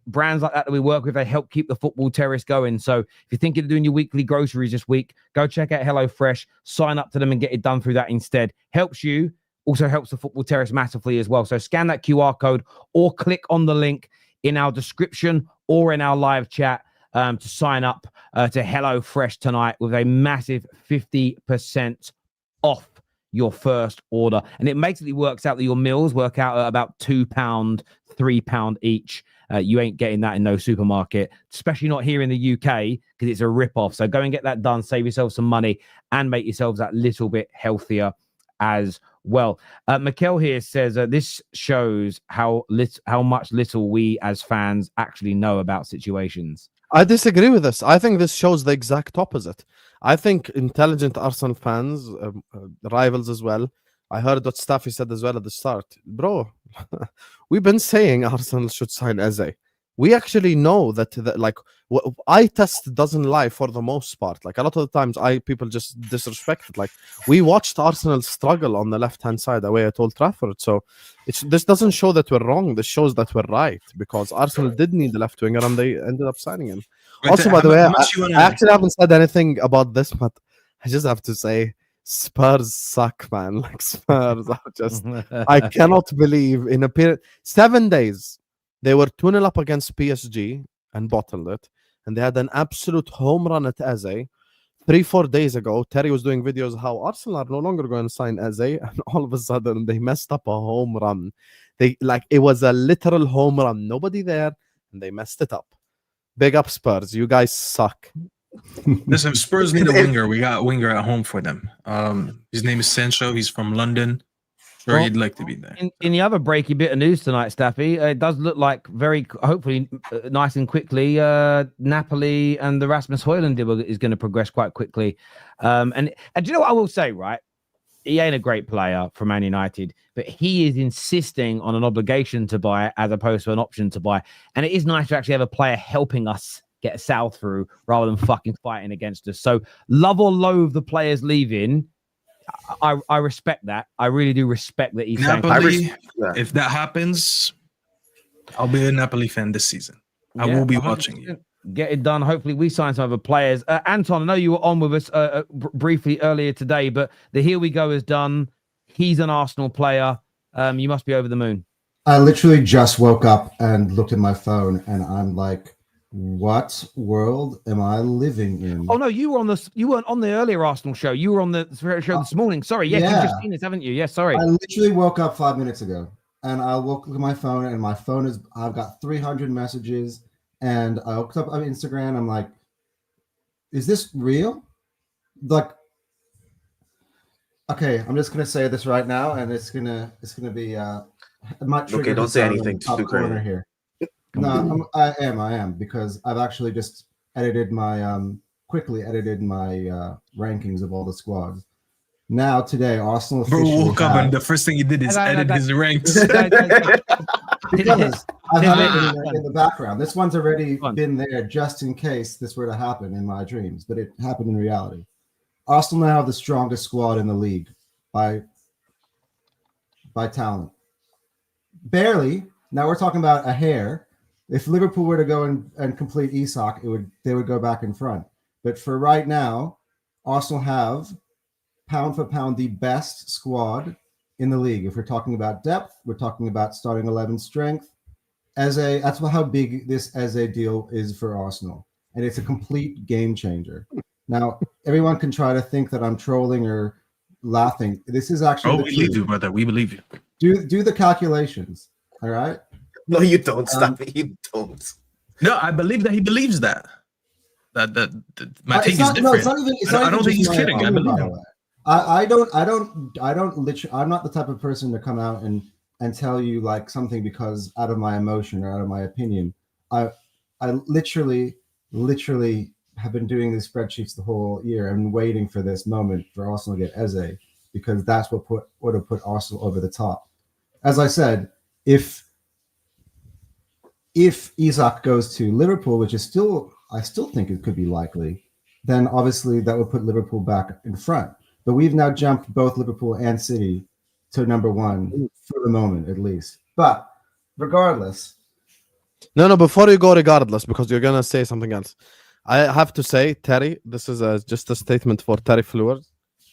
brands like that we work with, they help keep the Football Terrace going. So if you're thinking of doing your weekly groceries this week, go check out Hello Fresh, sign up to them and get it done through that instead. Helps you, also helps the Football Terrace massively as well. So scan that QR code or click on the link in our description or in our live chat to sign up to Hello Fresh tonight with a massive 50% off your first order. And it basically works out that your meals work out at about £2, £3 each. You ain't getting that in no supermarket, especially not here in the UK, because it's a rip-off. So go and get that done, save yourself some money, and make yourselves that little bit healthier as well. Mikel here says this shows how much little we as fans actually know about situations. I disagree with this. I think this shows the exact opposite. I think intelligent Arsenal fans, rivals as well. I heard what Staffy said as well at the start. Bro, we've been saying Arsenal should sign Eze. We actually know that, eye test doesn't lie for the most part. Like, a lot of the times, people just disrespect it. Like, we watched Arsenal struggle on the left-hand side away at Old Trafford. So this doesn't show that we're wrong. This shows that we're right, because Arsenal did need the left winger and they ended up signing him. Also, by the way, I actually haven't said anything about this, but I just have to say, Spurs suck, man. Like, Spurs are just... I cannot believe in a period... 7 days... They were 2-0 up against PSG and bottled it. And they had an absolute home run at Eze. 3-4 days ago, Terry was doing videos how Arsenal are no longer going to sign Eze. And all of a sudden, they messed up a home run. It was a literal home run. Nobody there. And they messed it up. Big up Spurs. You guys suck. Listen, Spurs need a winger. We got a winger at home for them. His name is Sancho. He's from London. Sure, he'd like to be there. In the other breaky bit of news tonight, Staffy, it does look like hopefully nice and quickly, Napoli and the Rasmus Højlund deal is going to progress quite quickly. And do you know what I will say, right? He ain't a great player for Man United, but he is insisting on an obligation to buy as opposed to an option to buy. And it is nice to actually have a player helping us get a sell through rather than fucking fighting against us. So love or loathe the players leaving, I respect that. I really do respect that he's Napoli. If that happens, I'll be a Napoli fan this season. I will be watching you. Get it done. Hopefully, we sign some other players. Anton, I know you were on with us briefly earlier today, but the Here We Go is done. He's an Arsenal player. You must be over the moon. I literally just woke up and looked at my phone, and I'm like, what world am I living in? Oh no, you weren't on the earlier Arsenal show. You were on the show this morning. Sorry, yes, you've just seen this, haven't you? Yes, sorry. I literally woke up 5 minutes ago, and I look at my phone, and I've got 300 messages, and I looked up on Instagram. I'm like, is this real? Like, okay, I'm just gonna say this right now, and it's gonna be okay, don't say anything too crazy here. No, I am because I've actually just quickly edited my rankings of all the squads. Now today, Arsenal. Bro woke up and the first thing he did is edit his ranks. Because I have it in the background. This one's already been there just in case this were to happen in my dreams, but it happened in reality. Arsenal now have the strongest squad in the league by talent. Barely. Now we're talking about a hair. If Liverpool were to go and complete Isak, they would go back in front. But for right now, Arsenal have pound for pound the best squad in the league. If we're talking about depth, we're talking about starting 11 strength. That's how big this Eze deal is for Arsenal, and it's a complete game changer. Now, everyone can try to think that I'm trolling or laughing. This is actually. Oh, we believe you, brother. We believe you. Do the calculations. All right. No, you don't, Staffy. You don't. No, I believe that he believes that. That my take is different. No, it's not even. I don't think he's kidding. I believe him. I don't literally. I'm not the type of person to come out and tell you like something because out of my emotion or out of my opinion. I literally have been doing these spreadsheets the whole year and waiting for this moment for Arsenal to get Eze, because that's what would have put Arsenal over the top. As I said, if Isak goes to Liverpool, which is I still think it could be likely, then obviously that would put Liverpool back in front. But we've now jumped both Liverpool and City to number one for the moment, at least. But regardless. No, before you go regardless, because you're going to say something else. I have to say, Terry, this is just a statement for Terry Fleurs.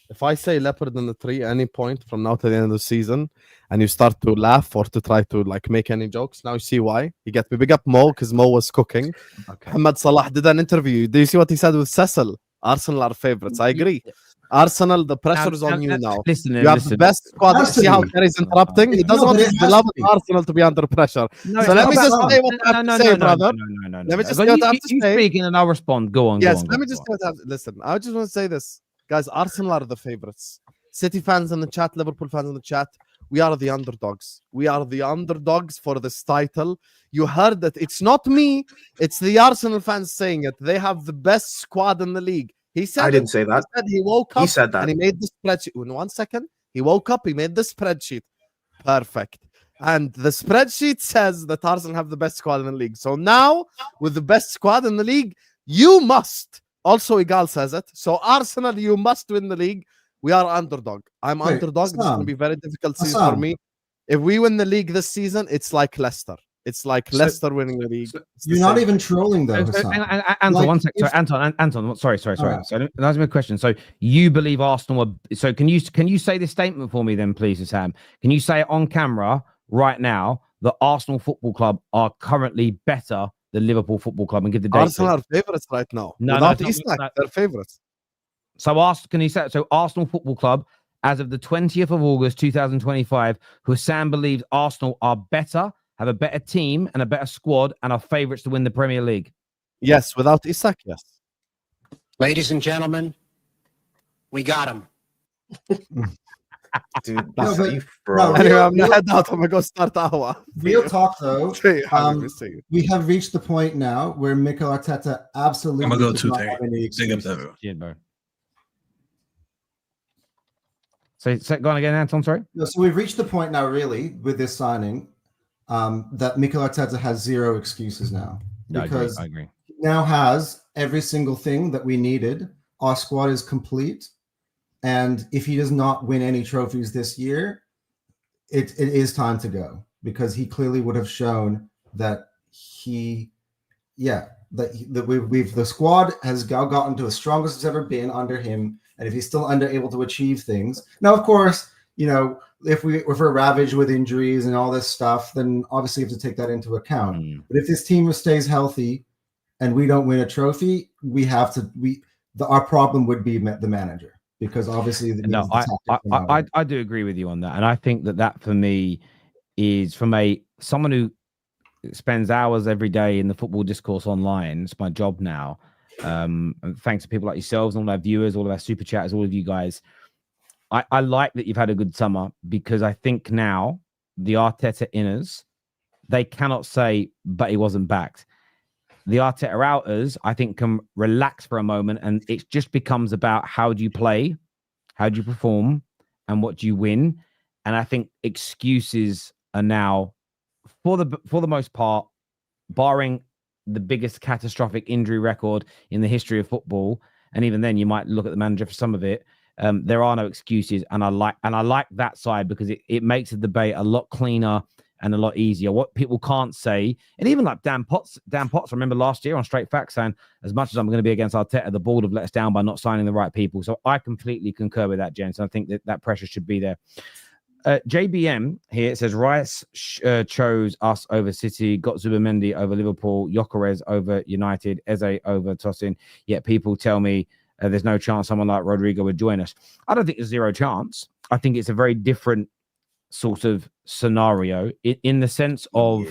If I say leopard in the tree any point from now to the end of the season, and you start to laugh or to try to like make any jokes, now you see why. You get me. Big up Mo, because Mo was cooking. Okay. Mohamed Salah did an interview. Do you see what he said with Cecil? Arsenal are favorites. I agree. Arsenal, the pressure is on you now. Listen, you have the best squad. See how Terry's interrupting? He doesn't want his beloved Arsenal to be under pressure. No, so let me just say what I have to say, brother. No. Let me just say what I have to say. You speak and I'll respond. Go on. Yes, let me just say what I have to listen. I just want to say this. Guys, Arsenal are the favorites. City fans in the chat, Liverpool fans in the chat, we are the underdogs. We are the underdogs for this title. You heard that. It's not me. It's the Arsenal fans saying it. They have the best squad in the league. He said I didn't say that. He said he woke up. He said that. And he made the spreadsheet. In 1 second, he woke up. He made the spreadsheet. Perfect. And the spreadsheet says that Arsenal have the best squad in the league. So now, with the best squad in the league, you must. Also, Igal says it. So Arsenal, you must win the league. We are underdog. I'm underdog. It's going to be very difficult season for me. If we win the league this season, it's like Leicester. It's like Leicester winning the league. You're not even trolling though. Anton, like, 1 second. Sorry, Anton. Sorry. Right. So that's my question. So you believe Arsenal are? So can you say this statement for me then, please, Husam? Can you say it on camera right now that Arsenal Football Club are currently better than Liverpool Football Club, and give the date? Arsenal are favorites right now. No, they're favorites. So can you say so? Arsenal Football Club, as of the 20th of August 2025, Husam believes Arsenal are better, have a better team and a better squad, and are favourites to win the Premier League. Yes, without Isak, yes. Ladies and gentlemen, we got him. Dude, anyway, I'm gonna head out. I'm gonna go start our real talk though. We have reached the point now where Mikel Arteta absolutely. I'm gonna go to So go on again, Anton. Sorry. So we've reached the point now, really, with this signing, that Mikel Arteta has zero excuses now, because I agree. He now has every single thing that we needed. Our squad is complete. And if he does not win any trophies this year, it is time to go, because he clearly would have shown that the squad has gotten to the strongest it's ever been under him. And if he's still able to achieve things, now of course, if we're ravaged with injuries and all this stuff, then obviously you have to take that into account. But if this team stays healthy and we don't win a trophy, our problem would be the manager. Because obviously, I do agree with you on that, and I think that for me is from someone who spends hours every day in the football discourse online. It's my job now. And thanks to people like yourselves, all our viewers, all of our super chatters, all of you guys. I like that you've had a good summer, because I think now the Arteta inners, they cannot say, but he wasn't backed. The Arteta outers, I think, can relax for a moment, and it just becomes about how do you play, how do you perform, and what do you win. And I think excuses are now, for the most part, barring the biggest catastrophic injury record in the history of football, and even then you might look at the manager for some of it. There are no excuses, and I like that side, because it makes the debate a lot cleaner and a lot easier. What people can't say, and even like Dan Potts, I remember last year on Straight Facts saying, as much as I'm going to be against Arteta, the board have let us down by not signing the right people. So I completely concur with that, gents. I think that pressure should be there. JBM here, it says Rice chose us over City, got Zubimendi over Liverpool, Gyökeres over United, Eze over Tosin. Yet people tell me there's no chance someone like Rodrigo would join us. I don't think there's zero chance. I think it's a very different sort of scenario in the sense of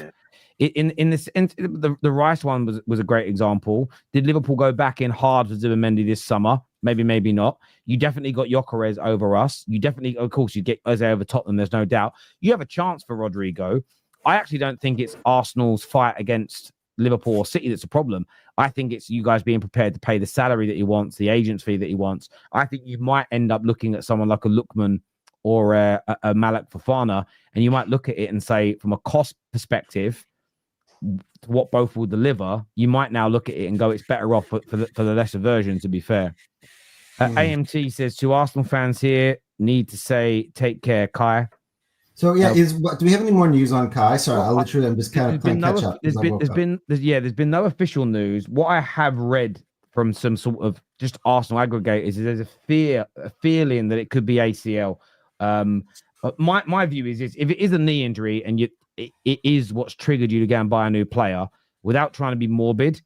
the Rice one was a great example. Did Liverpool go back in hard for Zubimendi this summer? Maybe not. You definitely got Gyökeres over us. You definitely, of course, you get Eze over Tottenham. There's no doubt. You have a chance for Rodrigo. I actually don't think it's Arsenal's fight against Liverpool or City that's a problem. I think it's you guys being prepared to pay the salary that he wants, the agent's fee that he wants. I think you might end up looking at someone like a Lookman or a Malak Fofana, and you might look at it and say, from a cost perspective, what both will deliver, you might now look at it and go, it's better off for the lesser version, to be fair. AMT says, to Arsenal fans here, need to say, take care, Kai. So yeah, do we have any more news on Kai? Sorry, I'm just kind of playing catch up. There's been no official news. What I have read from some sort of just Arsenal aggregators is there's a feeling that it could be ACL. My view is if it is a knee injury and it is what's triggered you to go and buy a new player, without trying to be morbid,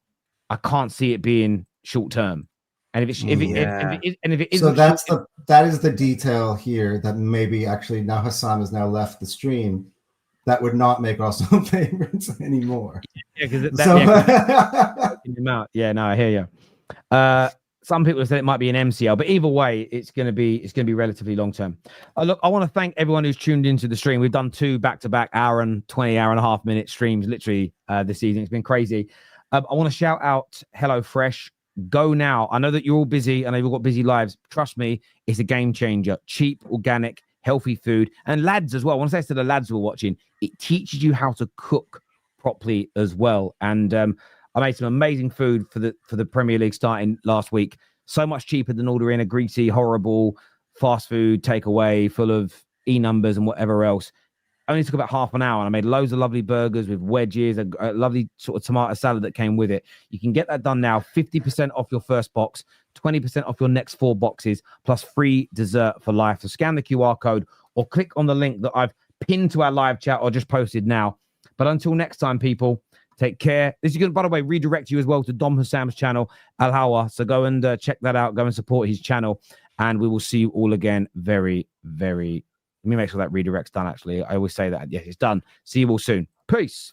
I can't see it being short term. And if it is, so that is the detail here that maybe actually now Husam has now left the stream. That would not make Arsenal favorites anymore. Yeah, because I hear you. Some people have said it might be an MCL, but either way, it's going to be relatively long term. Look, I want to thank everyone who's tuned into the stream. We've done 2 back-to-back hour and a half minute streams literally this evening. It's been crazy. I want to shout out HelloFresh. Go now. I know that you're all busy. I know you've all got busy lives. Trust me, it's a game changer. Cheap, organic, healthy food. And lads as well. I want to say to the lads who are watching, it teaches you how to cook properly as well. And I made some amazing food for the Premier League starting last week. So much cheaper than ordering a greasy, horrible fast food takeaway full of numbers and whatever else. Only took about half an hour, and I made loads of lovely burgers with wedges, a lovely sort of tomato salad that came with it. You can get that done now. 50% off your first box, 20% off your next 4 boxes, plus free dessert for life. So scan the QR code or click on the link that I've pinned to our live chat or just posted now. But until next time, people, take care. This is going to, by the way, redirect you as well to Dom Husam's channel, Al Hawa. So go and check that out. Go and support his channel. And we will see you all again very, very. Let me make sure that redirect's done, actually. I always say that. Yes, it's done. See you all soon. Peace.